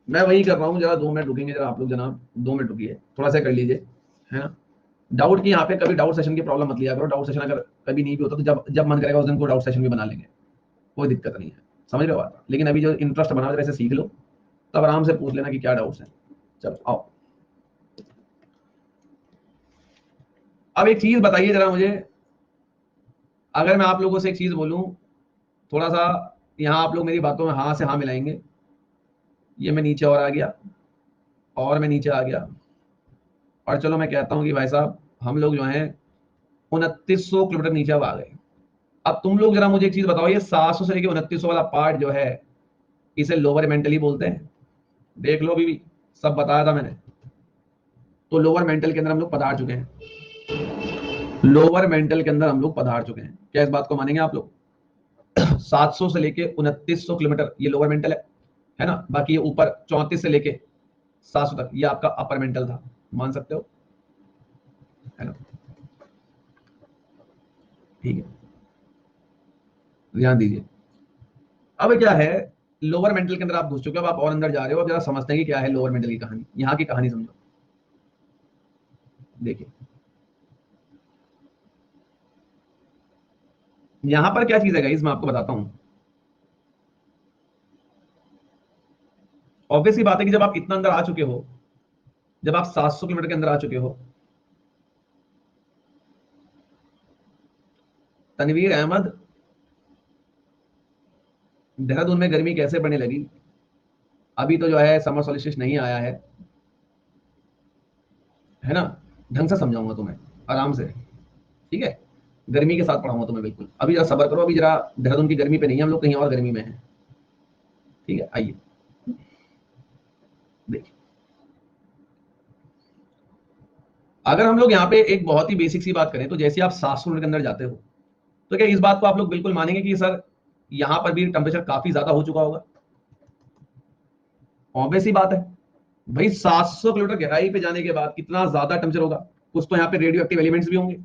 मैं वही कर रहा हूँ, जरा 2 मिनट रुकेंगे जरा आप लोग जनाब, 2 मिनट रुकिए, थोड़ा सा कर लीजिए, है ना। डाउट की यहाँ पे कभी डाउट सेशन की प्रॉब्लम मत लिया करो, डाउट सेशन अगर कभी नहीं भी होता तो जब जब मन करेगा उस दिन को डाउट सेशन भी बना लेंगे, कोई दिक्कत नहीं है, समझ रहे हो बात। लेकिन अभी जो इंटरेस्ट बना जरा इसे सीख लो, तब आराम से पूछ लेना कि क्या डाउट्स हैं। चलो आओ, अब एक चीज बताइए जरा मुझे, अगर मैं आप लोगों से एक चीज बोलूं, थोड़ा सा यहाँ आप लोग मेरी बातों में हाँ से हाँ मिलाएंगे। ये मैं नीचे और आ गया, और मैं नीचे आ गया, और चलो मैं कहता हूँ कि भाई साहब हम लोग जो हैं 2900 किलोमीटर नीचे अब आ गए। अब तुम लोग जरा मुझे एक चीज बताओ, ये 700 से लेकर 2900 वाला पार्ट जो है, इसे लोअर मेंटली बोलते हैं। देख लो अभी सब बताया था मैंने। तो लोअर मेंटल के अंदर हम लोग पधार चुके हैं, लोअर मेंटल के अंदर हम लोग पधार चुके हैं। क्या इस बात को मानेंगे आप लोग? 700 से लेके 2900 किलोमीटर ये लोअर मेंटल है ना, बाकी ये ऊपर 34 से लेके 700 तक ये आपका अपर मेंटल था, मान सकते हो, है ना। ठीक है, ध्यान दीजिए। अब क्या है, लोअर मेंटल के अंदर आप घुस चुके हो, अब आप और अंदर जा रहे हो, अब जरा समझते हैं कि क्या है लोअर मेंटल की कहानी, यहाँ की कहानी समझो। देखिए यहां पर क्या चीज है गाइस, मैं आपको बताता हूं। ऑब्वियस सी बात है कि जब आप इतना अंदर आ चुके हो, जब आप 700 किलोमीटर के अंदर आ चुके हो, तनवीर अहमद, देहरादून में गर्मी कैसे बढ़ने लगी? अभी तो जो है समर सॉलिस्टिस नहीं आया है ना? ढंग से समझाऊंगा तुम्हें, आराम से, ठीक है? गर्मी के साथ पढ़ाऊंगा तुम्हें बिल्कुल। अभी जरा सबर करो, अभी जरा देहरादून की गर्मी पे नहीं है हम लोग, कहीं और गर्मी में है, ठीक है? आइए देखिए, अगर हम लोग यहाँ पे एक बहुत ही बेसिक सी बात करें तो जैसे आप 700 मीटर के अंदर जाते हो, तो क्या इस बात को आप लोग बिल्कुल मानेंगे कि सर यहां पर भी टेम्परेचर काफी ज्यादा हो चुका होगा? ऑब्वियस ही बात है भाई, 700 किलोमीटर गहराई पे जाने के बाद कितना ज्यादा टेम्परेचर होगा। कुछ तो यहाँ पे रेडियो एक्टिव एलिमेंट्स भी होंगे,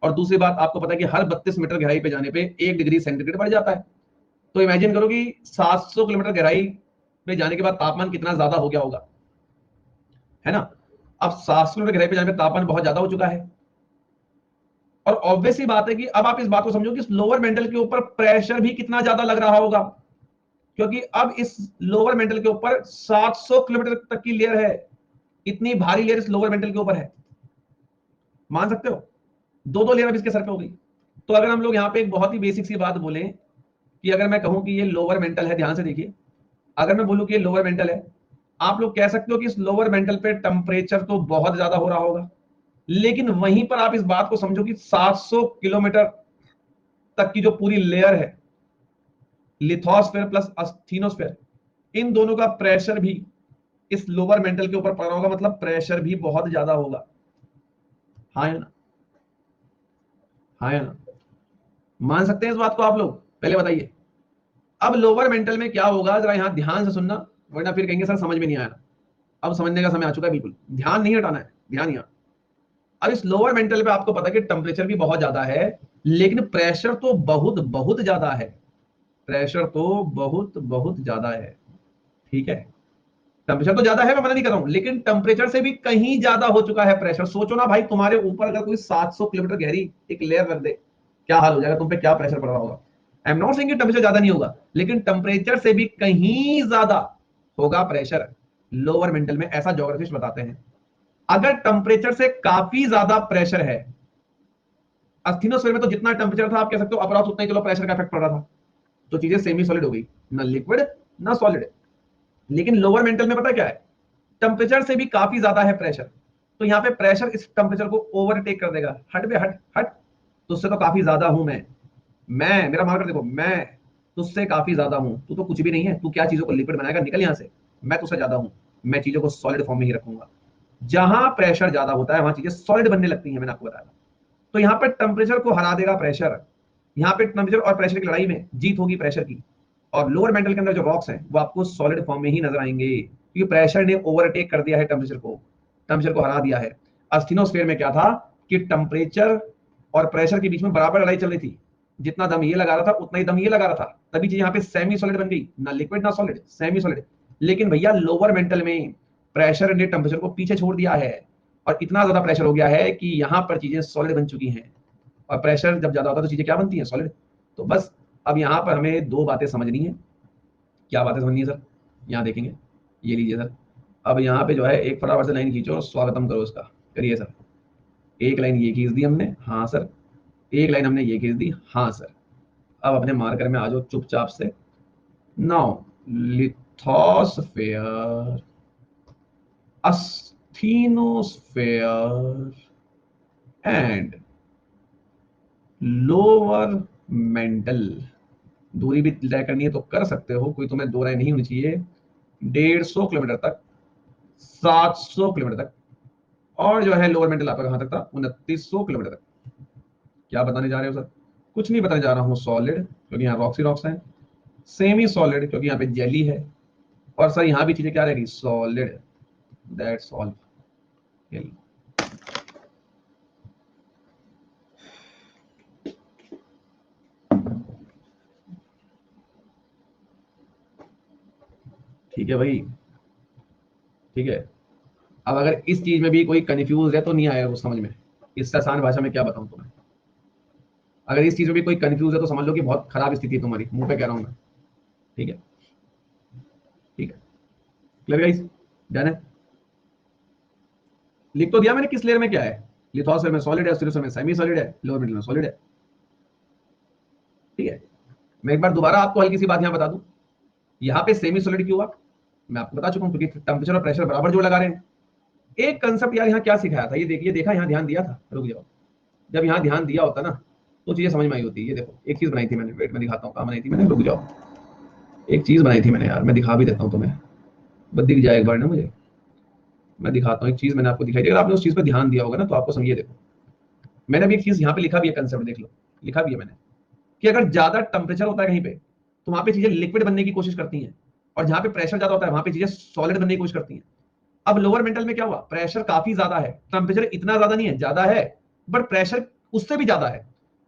और दूसरी बात आपको पता है कि हर 32 मीटर गहराई पे जाने पे 1 डिग्री सेंटीग्रेड बढ़ जाता है। तो इमेजिन करो कि 700 किलोमीटर गहराई पे जाने के बाद तापमान कितना ज्यादा हो गया होगा, है ना? अब 700 किलोमीटर गहराई पे जाने पे तापमान बहुत ज्यादा हो चुका है, और ऑब्वियस ही बात है कि अब आप इस बात को समझो कि लोअर मेंटल के ऊपर प्रेशर भी कितना ज्यादा लग रहा होगा, क्योंकि अब इस लोअर मेंटल के ऊपर 700 किलोमीटर तक की लेयर है। इतनी भारी लेयर इस लोअर मेंटल के ऊपर है, मान सकते हो? दो दो लेयर अब इसके सर पे हो गई। तो अगर हम लोग यहाँ पे एक बहुत ही बेसिक सी बात बोलें कि अगर मैं कहूं कि ये लोअर मेंटल है, ध्यान से देखिए, अगर मैं बोलूं कि ये लोअर मेंटल है, आप लोग कह सकते हो कि इस लोअर मेंटल पे टेम्परेचर तो बहुत ज्यादा हो रहा होगा, लेकिन वहीं पर आप इस बात को समझो कि 700 किलोमीटर तक की जो पूरी लेयर है, लिथोस्फेयर प्लस अस्थीनोस्फेयर, इन दोनों का प्रेशर भी इस लोअर मेंटल के ऊपर पड़ रहा होगा, मतलब प्रेशर भी बहुत ज्यादा होगा। हाँ या ना? हाँ या ना? मान सकते हैं इस बात को आप लोग? पहले बताइए। अब लोअर मेंटल में क्या होगा, जरा यहां ध्यान से सुनना, वरना फिर कहेंगे सर समझ में नहीं आया। अब समझने का समय आ चुका है, बिल्कुल ध्यान नहीं हटाना है, ध्यान यहाँ। अब इस लोअर मेंटल पे आपको पता है कि टेम्परेचर भी बहुत ज्यादा है, लेकिन प्रेशर तो बहुत बहुत ज्यादा है। प्रेशर तो बहुत बहुत ज्यादा है, ठीक है? टेम्परेचर तो ज्यादा है, मैं मना नहीं कर रहा हूं, लेकिन टेम्परेचर से भी कहीं ज्यादा हो चुका है प्रेशर। सोचो ना भाई, तुम्हारे ऊपर अगर कोई 700 किलोमीटर गहरी एक लेयर रख दे, क्या हाल हो जाएगा, तुम पे क्या प्रेशर पड़ रहा होगा? आई एम नॉट सेइंग कि टेम्परेचर ज्यादा नहीं होगा, लेकिन टेम्परेचर से भी कहीं ज्यादा होगा प्रेशर लोअर मेंटल में, ऐसा ज्योग्राफिस्ट बताते हैं। अगर टेम्परेचर से काफी ज्यादा प्रेशर है, अस्थीनोस्फीयर में तो जितना टेम्परेचर था आप कह सकते हो अप्रॉक्स उतना ही चलो प्रेशर का इफेक्ट पड़ रहा था, तो चीजें सेमी सॉलिड हो गई, ना लिक्विड ना सॉलिड। लेकिन लोअर मेंटल में पता क्या है, टेम्परेचर से भी काफी ज्यादा है प्रेशर, तो यहाँ पे प्रेशर इस टेम्परेचर को ओवरटेक कर देगा। हट बे हट हट, तुझसे तो काफी ज्यादा हूं मैं मेरा मार्कर देखो, मैं तुझसे काफी ज्यादा हूं, तू तो कुछ भी नहीं है, तू क्या चीजों को लिक्विड बनाएगा, निकल यहां से। मैं तुझसे ज्यादा हूं, मैं चीजों को सॉलिड फॉर्म में ही रखूंगा। जहां प्रेशर ज्यादा होता है वहां चीजें सॉलिड बनने लगती हैं, मैंने आपको बताया। तो यहाँ पर टेम्परेचर को हरा देगा प्रेशर। यहाँ पे टेम्परेचर और प्रेशर की लड़ाई में जीत होगी प्रेशर की, और लोअर मेंटल के अंदर जो रॉक्स हैं वो आपको सॉलिड फॉर्म में ही नजर आएंगे, क्योंकि प्रेशर ने ओवरटेक कर दिया है टेम्परेचर को हरा दिया है। अस्थिनोस्फीयर में क्या था कि टेम्परेचर और प्रेशर के बीच में बराबर लड़ाई चल रही थी, जितना दम ये लगा रहा था उतना ही दम ये लगा रहा था, तभी चीज यहाँ पे सेमी सॉलिड बन गई, ना लिक्विड ना सॉलिड, सेमी सॉलिड। लेकिन भैया लोअर मेंटल में प्रेशर ने टेम्परेचर को पीछे छोड़ दिया है, और इतना ज्यादा प्रेशर हो गया है कि यहाँ पर चीजें सॉलिड बन चुकी हैं, और प्रेशर जब ज्यादा होता है तो चीजें क्या बनती हैं, सॉलिड। तो बस अब यहाँ पर हमें दो बातें समझनी है। क्या बातें समझनी है सर? यहाँ देखेंगे, ये लीजिए सर। अब यहाँ पे जो है एक फटाफट से लाइन खींचो और स्वागतम करो इसका, करिए सर। एक लाइन ये खींच दी हमने, हाँ सर। एक लाइन हमने ये खींच दी, हाँ सर। अब अपने मार्कर में आ जाओ चुपचाप से। Now lithosphere, asthenosphere and lower mental. दूरी भी तय करनी है तो कर सकते हो, कोई तुम्हें दो राय नहीं होनी चाहिए। 150 किलोमीटर तक, 700 किलोमीटर तक, और जो है लोअर मेंटल आपका कहां तक था, 2900 किलोमीटर तक। क्या बताने जा रहे हो सर? कुछ नहीं बताने जा रहा हूँ, सॉलिड क्योंकि यहाँ रॉक्स ही रॉक्स हैं, सेमी सॉलिड क्योंकि यहाँ पे जेली है, और सर यहाँ भी चीजें क्या रहेगी, सॉलिड। That's all. ठीक है भाई, ठीक है। अब अगर इस चीज में भी कोई कंफ्यूज है तो नहीं आएगा कुछ समझ में, इससे आसान भाषा में क्या बताऊं तुम्हें। अगर इस चीज में भी कोई कंफ्यूज है तो समझ लो कि बहुत खराब स्थिति है तुम्हारी, मुंह पे कह रहा हूं मैं, ठीक है? ठीक है, क्लियर गाइस? डन है? लिख तो दिया मैंने किस लेयर में क्या है, लिथोस्फीयर में सॉलिड है, स्टीरियोस्फीयर में सेमी सॉलिड है, लोअर मिडल में सॉलिड है। ठीक है, मैं एक बार दोबारा आपको हल्की सी बात यहां बता दूं, यहां पे सेमी सॉलिड क्यों हुआ, मैं आपको बता चुका हूं, क्योंकि टेंपरेचर और प्रेशर बराबर जोड़ लगा रहे हैं। एक कंसेप्ट यार यहाँ क्या सिखाया था, ये देखिए, देखा यहाँ ध्यान दिया था, रुक जाओ, जब यहाँ ध्यान दिया होता ना तो चीजें समझ में आई होती। ये देखो एक चीज बनाई थी मैंने, वेट में दिखाता हूँ, कहाँ बनाई थी मैंने, रुक जाओ, एक चीज बनाई थी मैंने यार, मैं दिखा भी देता हूँ तुम्हें, बस दिख जाए एक बार ना मुझे, मैं दिखाता हूँ। एक चीज मैंने आपको दिखाई थी, अगर आपने उस चीज पर ध्यान दिया होगा ना तो आपको समझिए। देखो मैंने अभी एक चीज यहाँ पे लिखा भी है, कंसेप्ट देख लो, लिखा भी है मैंने, कि अगर ज्यादा टेम्परेचर होता है कहीं पे तो वहां पे चीजें लिक्विड बनने की कोशिश करती हैं, और जहां पे प्रेशर ज्यादा होता है वहां पे चीजें सॉलिड बनने की कोशिश करती हैं। अब लोअर मेंटल में क्या हुआ, प्रेशर काफी ज्यादा है, टेम्परेचर इतना ज्यादा नहीं है, ज्यादा है बट प्रेशर उससे भी ज्यादा है।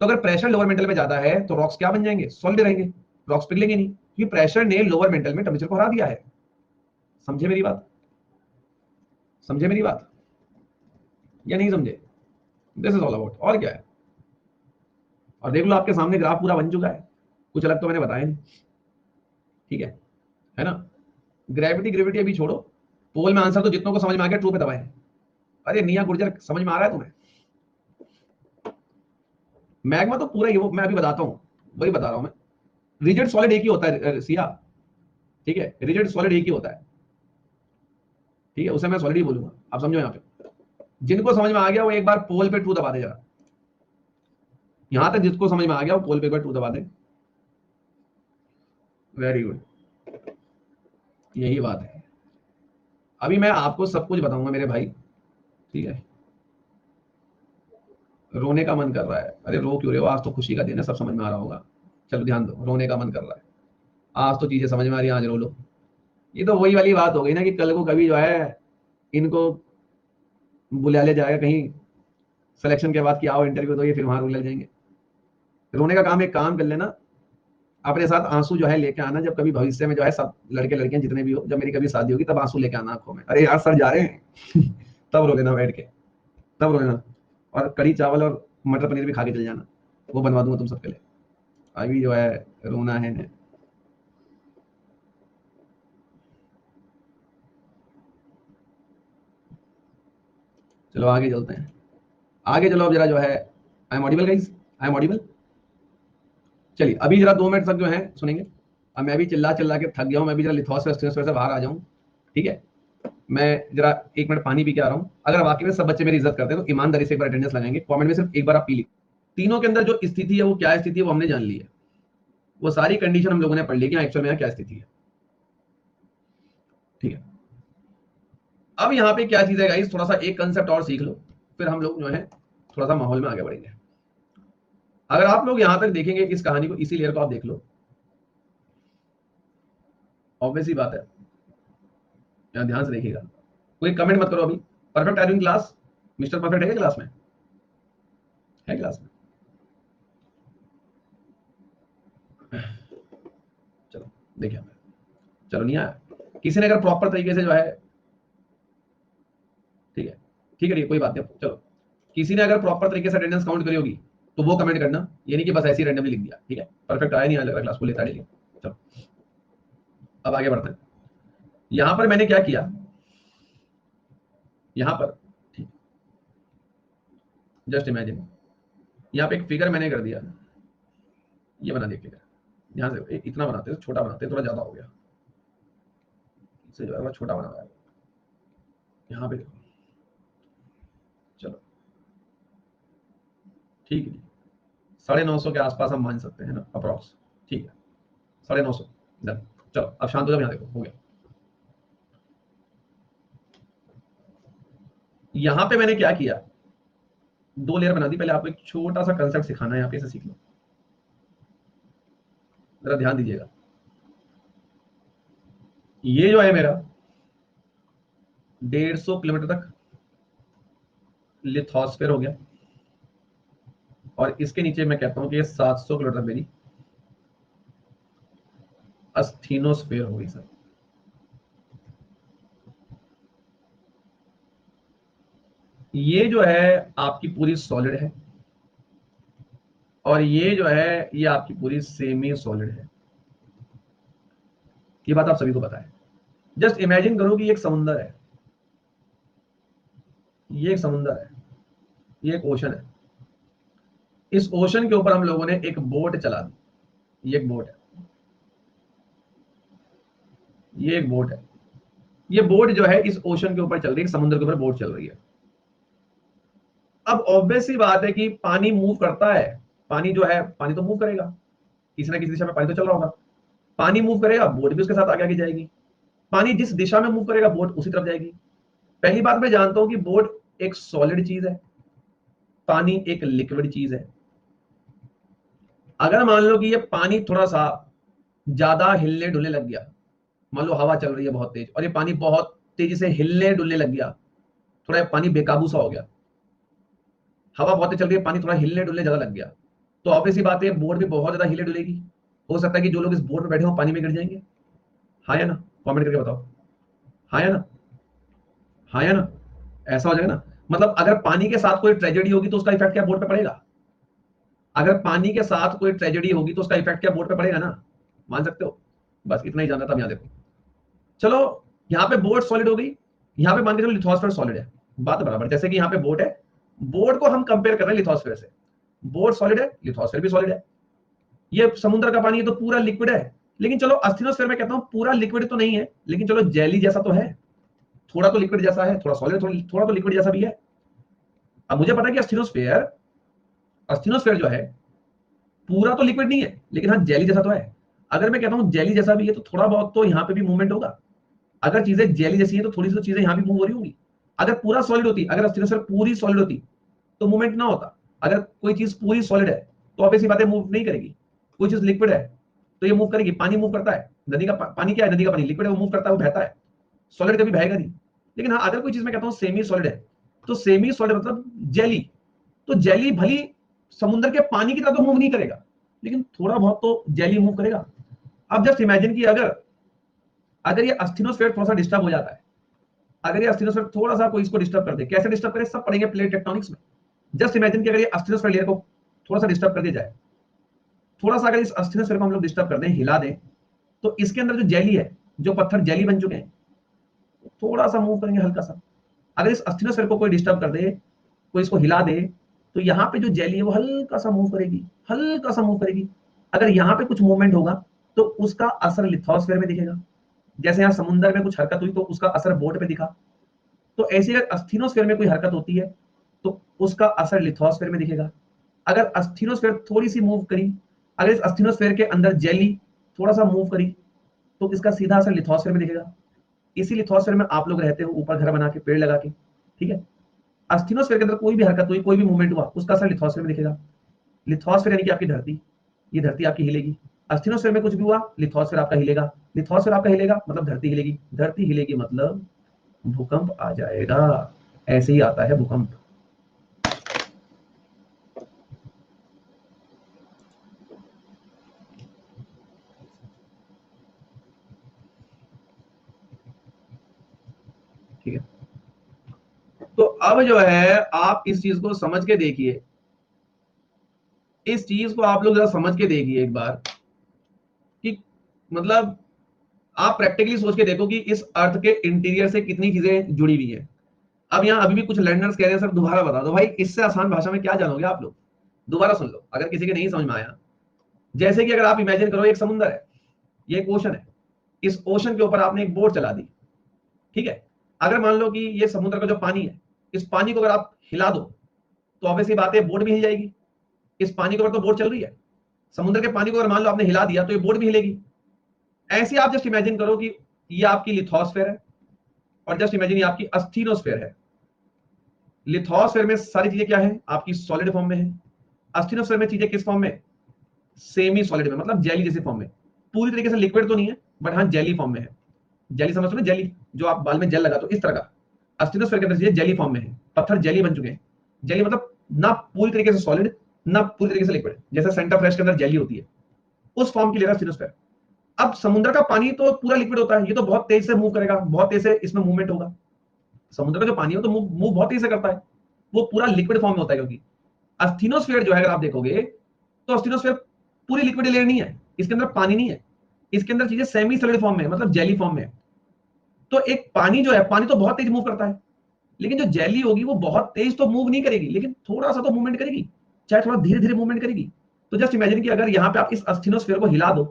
तो अगर प्रेशर लोअर मेंटल में ज्यादा है तो रॉक्स क्या बन जाएंगे, सॉलिड रहेंगे, रॉक्स पिघलेंगे नहीं, क्योंकि प्रेशर ने लोअर मेंटल में टेम्परेचर को हरा दिया है। समझे मेरी बात, समझे मेरी बात या नहीं समझे? दिस इज ऑल अबाउट, और क्या है। और देख लो आपके सामने ग्राफ पूरा बन चुका है, कुछ अलग तो मैंने बताया नहीं। ठीक है ना? ग्रेविटी ग्रेविटी अभी छोड़ो, पोल में आंसर तो जितनों को समझ में आ गया ट्रू पे दबाए। अरे निया गुर्जर समझ में आ रहा है तुम्हें? मैग्मा तो पूरा ही, वो मैं अभी बताता हूँ, वही बता रहा हूं मैं। रिजिड सॉलिड एक ही होता है सिया, ठीक है, रिजिड सॉलिड एक ही होता है, ठीक है, उसे मैं सॉलिड ही बोलूंगा। आप समझो यहाँ पे, जिनको समझ में आ गया वो एक बार पोल पे ट्रू दबा दे जरा, यहां तक जिसको समझ में आ गया वो पोल पे एक बार ट्रू दबा दे। वेरी गुड, यही बात है। अभी मैं आपको सब कुछ बताऊंगा मेरे भाई, ठीक है। रोने का मन कर रहा है, अरे रो क्यों रहे हो, आज तो खुशी का दिन है, सब समझ में आ रहा होगा। चलो ध्यान दो, रोने का मन कर रहा है, आज तो चीजें समझ में आ रही है, आज रो लो। ये तो वही वाली बात हो गई ना कि कल को कभी जो है इनको बुला ले जाएगा कहीं सिलेक्शन के बाद कि आओ इंटरव्यू दो, ये फिर वहां रोने लग जाएंगे। रोने का काम, एक काम कर लेना, अपने साथ आंसू जो है लेके आना, जब कभी भविष्य में जो है सब लड़के लड़कियां जितने भी हो, जब मेरी कभी शादी होगी तब आंसू लेके आना आंखों में, अरे यार सर जा रहे हैं तब रो लेना बैठ के, तब रो लेना। और कढ़ी चावल और मटर पनीर भी खा के चल जाना, वो बनवा दूंगा तुम सबके लिए। अभी जो है रोना है ने। चलो आगे चलते हैं, आगे चलो अब जरा जो है, I am audible guys, I am audible. चलिए अभी जरा 2 मिनट तक जो है सुनेंगे। अब मैं भी चिल्ला चिल्ला के थक गया हूँ, मैं भी जरा लिथोस्फीयर से बाहर आ जाऊँ, ठीक है। मैं जरा 1 मिनट पानी पी के आ रहा हूँ। अगर वाकई में सब बच्चे मेरी इज्जत करते हैं तो ईमानदारी से एक बार अटेंडेंस लगाएंगे, कमेंट में सिर्फ एक बार आप पी लीजिए। तीनों के अंदर जो स्थिति है वो क्या स्थिति है वो हमने जान ली है, वो सारी कंडीशन हम लोगों ने पढ़ ली कि एक्चुअल में क्या स्थिति है, ठीक है। अब यहाँ पे क्या चीज है गाइस, थोड़ा सा एक कंसेप्ट और सीख लो, फिर हम लोग जो है थोड़ा सा माहौल में आगे बढ़ेंगे। अगर आप लोग यहां तक देखेंगे इस कहानी को, इसी लेयर को आप देख लो, ऑब्वियस ही बात है, यहाँ ध्यान से देखिएगा, कोई कमेंट मत करो अभी। Perfect are in class, mister perfect है क्लास में, है क्लास में? चलो देखिए, चलो नहीं आया किसी ने, अगर प्रॉपर तरीके से जो है, ठीक है, ठीक है, कोई बात नहीं, चलो किसी ने अगर प्रॉपर तरीके से अटेंडेंस काउंट करी होगी तो वो कमेंट करना, ये नहीं कि बस ऐसे ही रैंडमली लिख दिया, ठीक है। परफेक्ट आया नहीं आया, लग रहा क्लास को लेता डेली। चलो अब आगे बढ़ते हैं। यहां पर मैंने क्या किया, यहां पर, ठीक, जस्ट इमेजिन, यहाँ पे एक फिगर मैंने कर दिया, ये बना दिया फिगर, ध्यान से इतना बनाते हैं, छोटा बनाते हैं, थोड़ा ज्यादा हो गया, इससे जो है छोटा बना हुआ है, यहाँ पे देखो, चलो ठीक है, 950 के आसपास हम मान सकते हैं ना अप्रॉक्स, ठीक है, 950, डन। चलो अब शांत हो जाओ, यहाँ देखो हो गया। यहाँ पे मैंने क्या किया, 2 लेयर बना दी। पहले आपको एक छोटा सा कंसेप्ट सिखाना है, यहाँ पे से सीख लो, जरा ध्यान दीजिएगा। ये जो है मेरा 150 किलोमीटर तक लिथोस्फीयर हो गया, और इसके नीचे मैं कहता हूं कि ये 700 किलोमीटर तक मेरी अस्थीनोस्फीयर हो गई सर। ये जो है आपकी पूरी सॉलिड है, और ये जो है ये आपकी पूरी सेमी सॉलिड है, ये बात आप सभी को पता है। जस्ट इमेजिन करो कि ये एक समुंदर है, ये एक समुंदर है, ये एक ओशन है। इस ओशन के ऊपर हम लोगों ने एक बोट चला दी। ये एक बोट है, ये एक बोट है। ये बोट जो है इस ओशन के ऊपर चल रही है, समुद्र के ऊपर बोट चल रही है। अब ऑब्वियस सी बात है कि पानी मूव करता है। पानी जो है, पानी तो मूव करेगा, किसी ना किसी दिशा में पानी तो चल रहा होगा। पानी मूव करेगा, बोट भी उसके साथ आगे आगे जाएगी। पानी जिस दिशा में मूव करेगा, बोट उसी तरफ जाएगी। पहली बात मैं जानता हूं कि बोट एक सॉलिड चीज है, पानी एक लिक्विड चीज है। अगर मान लो कि ये पानी थोड़ा सा ज्यादा हिलने डुलने लग गया, मान लो हवा चल रही है बहुत तेज और ये पानी बहुत तेजी से हिलने डुलने लग गया, थोड़ा पानी बेकाबू सा हो गया, हवा बहुत तेज चल रही है, पानी थोड़ा हिलने डुलने ज्यादा लग गया, तो ऑब्वियस सी बात है बोट भी बहुत ज्यादा हिले डुलेगी। हो सकता है कि जो लोग इस बोट में बैठे हो पानी में गिर जाएंगे। हाँ या ना, कमेंट करके बताओ। हाँ या ना, हाँ या ना, ऐसा हो जाएगा ना। मतलब अगर पानी के साथ कोई ट्रेजेडी होगी तो उसका इफेक्ट क्या बोट पे पड़ेगा? अगर पानी के साथ कोई ट्रेजेडी होगी तो उसका इफेक्ट क्या बोट पे पड़ेगा ना। मान सकते हो? बस इतना ही जानना था। यहाँ देखो, चलो यहाँ पे बोट सॉलिड हो गई, यहाँ पे मान के चलो लिथोस्फीयर सॉलिड है। बात बराबर, जैसे कि यहाँ पे बोट है, बोट को हम कंपेयर कर रहे हैं लिथोस्फीयर से। बोट सॉलिड है, लिथोस्फीयर भी सॉलिड है। ये समुद्र का पानी है तो पूरा लिक्विड है, लेकिन चलो अस्थिनोस्फीयर में कहता हूं पूरा लिक्विड तो नहीं है, लेकिन चलो जेली जैसा तो है। थोड़ा तो लिक्विड जैसा है, थोड़ा सॉलिड, थोड़ा तो लिक्विड जैसा भी है। अब मुझे पता है कि अस्थिनोस्फीयर, अस्थिनोस्फीयर जो है पूरा तो लिक्विड नहीं है, लेकिन हाँ जेली जैसा तो है। अगर मैं कहता हूं जेली जैसा भी है तो थोड़ा बहुत तो यहाँ पे भी मूवमेंट होगा। अगर चीजें जेली जैसी है तो थोड़ी सी तो चीजें यहाँ भी मूव हो रही होंगी। अगर पूरा सॉलिड होती, अगर अस्थिनोस्फीयर पूरी सॉलिड होती तो मूवमेंट ना होता। अगर कोई चीज पूरी सॉलिड है तो ऑब्वियसली बातें मूव नहीं करेगी। कोई चीज लिक्विड है तो ये मूव करेगी। पानी मूव करता है, नदी का पानी क्या है, नदी का पानी लिक्विड है, वो मूव करता है, वो बहता है। सॉलिड कभी बहेगा नहीं। लेकिन हाँ अगर कोई चीज मैं कहता हूँ सेमी सॉलिड है, तो सेमी सॉलिड मतलब जेली, तो जेली भली समुद्र के पानी की तरह तो मूव नहीं करेगा, लेकिन थोड़ा बहुत तो जेली मूव करेगा। अब जस्ट इमेजिन कि अगर अगर ये अस्थिनोस्फीयर थोड़ा सा डिस्टर्ब हो जाता है, अगर ये अस्थिनोस्फीयर थोड़ा सा कोई इसको डिस्टर्ब कर दे, कैसे डिस्टर्ब करे, सब पढ़ेंगे प्लेट टेक्टोनिक्स में। जस्ट इमेजिन कि अगर ये अस्थिनोस्फीयर लेयर को थोड़ा सा डिस्टर्ब कर दिया जाए, थोड़ा सा अगर इस अस्थिनोस्फीयर को हम लोग डिस्टर्ब कर दें, हिला दें, तो इसके अंदर जो जेली है, जो पत्थर जेली बन चुके हैं, थोड़ा सा मूव करेंगे हल्का सा। अगर इस अस्थिनोस्फीयर को कोई डिस्टर्ब कर दे, कोई इसको हिला दे, तो यहाँ पे जो जेली है वो हल्का सा मूव करेगी, हल्का सा मूव करेगी। अगर यहाँ पे कुछ मूवमेंट होगा तो उसका असर लिथोस्फीयर में दिखेगा। जैसे यहाँ समुद्र में कुछ हरकत हुई तो उसका असर बोट पे दिखा, तो ऐसे अगर अस्थिनोस्फीयर में कोई हरकत होती है तो उसका असर लिथोस्फीयर में दिखेगा। अगर अस्थिनोस्फीयर थोड़ी सी मूव करी, अगर इस अस्थिनोस्फीयर के अंदर जेली थोड़ा सा मूव करी, तो इसका सीधा असर लिथोस्फीयर में दिखेगा। इसी लिथोस्फीयर में आप लोग रहते हो, ऊपर घर बना के, पेड़ लगा के, ठीक है। अस्थिनोस्फीयर के अंदर कोई भी हरकत हुई, कोई भी मूवमेंट हुआ, उसका असर लिथोस्फीयर में दिखेगा। लिथोस्फीयर यानी कि आपकी धरती, ये धरती आपकी हिलेगी। अस्थिनोस्फीयर में कुछ भी हुआ, लिथोस्फीयर आपका हिलेगा। लिथोस्फीयर आपका हिलेगा मतलब धरती हिलेगी, धरती हिलेगी मतलब भूकंप आ जाएगा। ऐसे ही आता है भूकंप। ठीक है, तो अब जो है आप इस चीज को समझ के देखिए, इस चीज को आप लोग जरा समझ के देखिए एक बार कि मतलब आप प्रैक्टिकली सोच के देखो कि इस अर्थ के इंटीरियर से कितनी चीजें जुड़ी हुई है। अब यहाँ अभी भी कुछ लर्नर्स कह रहे हैं सर दोबारा बता दो। भाई इससे आसान भाषा में क्या जानोगे आप लोग, दोबारा सुन लो अगर किसी के नहीं समझ में आया। जैसे कि अगर आप इमेजिन करो एक समुंदर है, ये एक ओशन है, इस ओशन के ऊपर आपने एक बोट चला दी, ठीक है। अगर मान लो कि ये समुद्र का जो पानी है, इस पानी को अगर आप हिला दो तो ऑब्वियसली बात है बोट भी हिल जाएगी। इस पानी के ऊपर तो बोट चल रही है, समुद्र के पानी को अगर मान लो आपने हिला दिया तो ये बोट भी हिलेगी। ऐसे आप जस्ट इमेजिन करो कि ये आपकी लिथोस्फीयर है और जस्ट इमेजिन ये आपकी अस्थिनोस्फीयर है। लिथोस्फीयर में सारी चीजें क्या है, आपकी सॉलिड फॉर्म में है। अस्थिनोस्फीयर में चीजें किस फॉर्म में, सेमी सॉलिड में, मतलब जेली जैसे फॉर्म में। पूरी तरीके से लिक्विड तो नहीं है, बट हाँ जेली फॉर्म में है। जेली समझते हो ना, जेली जो आप बाल में जेल लगा तो इस तरह का। अस्थिनोस्फीयर के अंदर चीजें जेली फॉर्म में है, पत्थर जेली बन चुके हैं। जेली मतलब ना पूरी तरीके से सॉलिड, ना पूरी तरीके से लिक्विड, जैसे सेंटर फ्रेश के अंदर जेली होती है, उस फॉर्म की लेगा अस्थिनोस्फीयर। अब समुद्र का पानी तो पूरा लिक्विड होता है, ये तो बहुत तेज से मूव करेगा, बहुत तेज से इसमें मूवमेंट होगा। समुद्र का जो पानी है तो मूव बहुत तेज से करता है, वो पूरा लिक्विड फॉर्म में होता है। क्योंकि अस्थिनोस्फीयर जो है अगर आप देखोगे तो अस्थिनोस्फीयर पूरी लिक्विड लेयर नहीं है, इसके अंदर पानी नहीं है, इसके अंदर चीजें सेमी सॉलिड फॉर्म में, मतलब जेली फॉर्म में। तो एक पानी जो है, पानी तो बहुत तेज मूव करता है, लेकिन जो जेली होगी वो बहुत तेज तो मूव नहीं करेगी, लेकिन थोड़ा सा तो मूवमेंट करेगी, चाहे थोड़ा धीरे धीरे मूवमेंट करेगी। तो जस्ट इमेजिन कि अगर यहाँ पे आप इस अस्थिनोस्फीयर को हिला दो,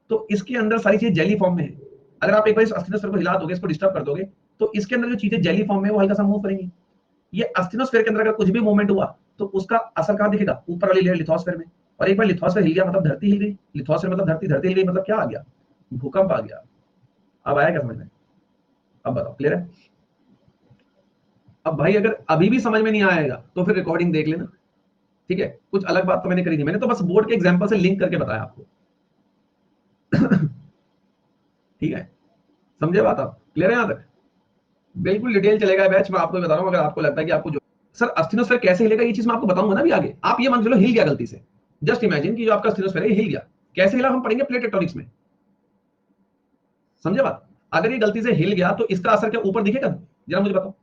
तो इसके अंदर सारी चीजें जेली फॉर्म में है। अगर आप एक बार इस अस्थिनोस्फीयर को हिला दोगे, इसको डिस्टर्ब कर दोगे, तो इसके अंदर जो चीजें जेली फॉर्म में वो हल्का सा मूव करेंगी। ये अस्थिनोस्फीयर के अंदर अगर कुछ भी मूवमेंट हुआ, तो उसका असर कहां दिखेगा? ऊपर वाली लेयर लिथोस्फीयर में। और एक बार लिथोस्फीयर हिल गया मतलब धरती हिल गई, लिथोस्फीयर मतलब धरती, धरती हिल गई मतलब क्या आ गया? भूकंप आ गया। अब आया क्या समझ में? अब बताओ, क्लियर है? अब भाई अगर अभी भी समझ में नहीं आएगा तो फिर रिकॉर्डिंग देख लेना, ठीक है? कुछ अलग बात तो मैंने करी नहीं, मैंने तो बस बोर्ड के एग्जांपल से लिंक करके बताया आपको। ठीक है, समझे बात आप? क्लियर है यहां तक? बिल्कुल डिटेल चलेगा बैच, मैं आपको बता रहा हूं। अगर आपको लगता है कि आपको जो सर अस्थिनोस्फीयर कैसे हिलेगा, ये चीज मैं आपको बताऊंगा ना अभी आगे। आप ये मान चलो हिल गया गलती से, जस्ट इमेजिन कि जो आपका अस्थिनोस्फीयर है हिल गया, कैसे हिला हम पढ़ेंगे प्लेट टेक्टोनिक्स में। समझे बात? अगर ये गलती से हिल गया तो इसका असर क्या ऊपर दिखेगा? जरा मुझे बताओ,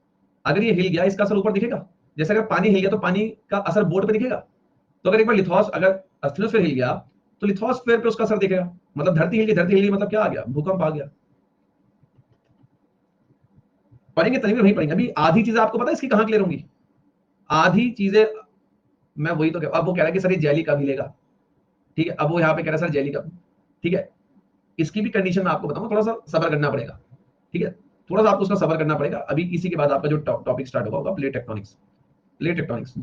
अगर ये हिल गया इसका असर ऊपर दिखेगा? जैसे अगर पानी हिल गया तो पानी का असर बोर्ड पे दिखेगा। तो अगर एक बार लिथोस अगर अस्थिनोस्फीयर हिल गया तो लिथोस्फीयर पे उसका असर दिखेगा, मतलब धरती हिल गई, धरती हिल गई मतलब क्या आ गया? भूकंप आ गया। पढ़ेंगे तभी वही पढ़ेंगे। अभी आधी चीजें आपको पता है इसकी कहां क्लियर होंगी? आधी चीजें मैं वही तो अब वो कह रहा है कि सर ये जेली कब हिलेगा, ठीक है? अब वो यहाँ पे कह रहा है सर जेली कब, ठीक है? इसकी भी कंडीशन मैं आपको बताऊंगा, थोड़ा सा सब्र करना पड़ेगा, ठीक है? थोड़ा सा आपको उसका सब्र करना पड़ेगा। अभी इसी के बाद आपका जो टॉपिक स्टार्ट होगा प्लेट टेक्टोनिक्स, प्लेट टेक्टोनिक्स।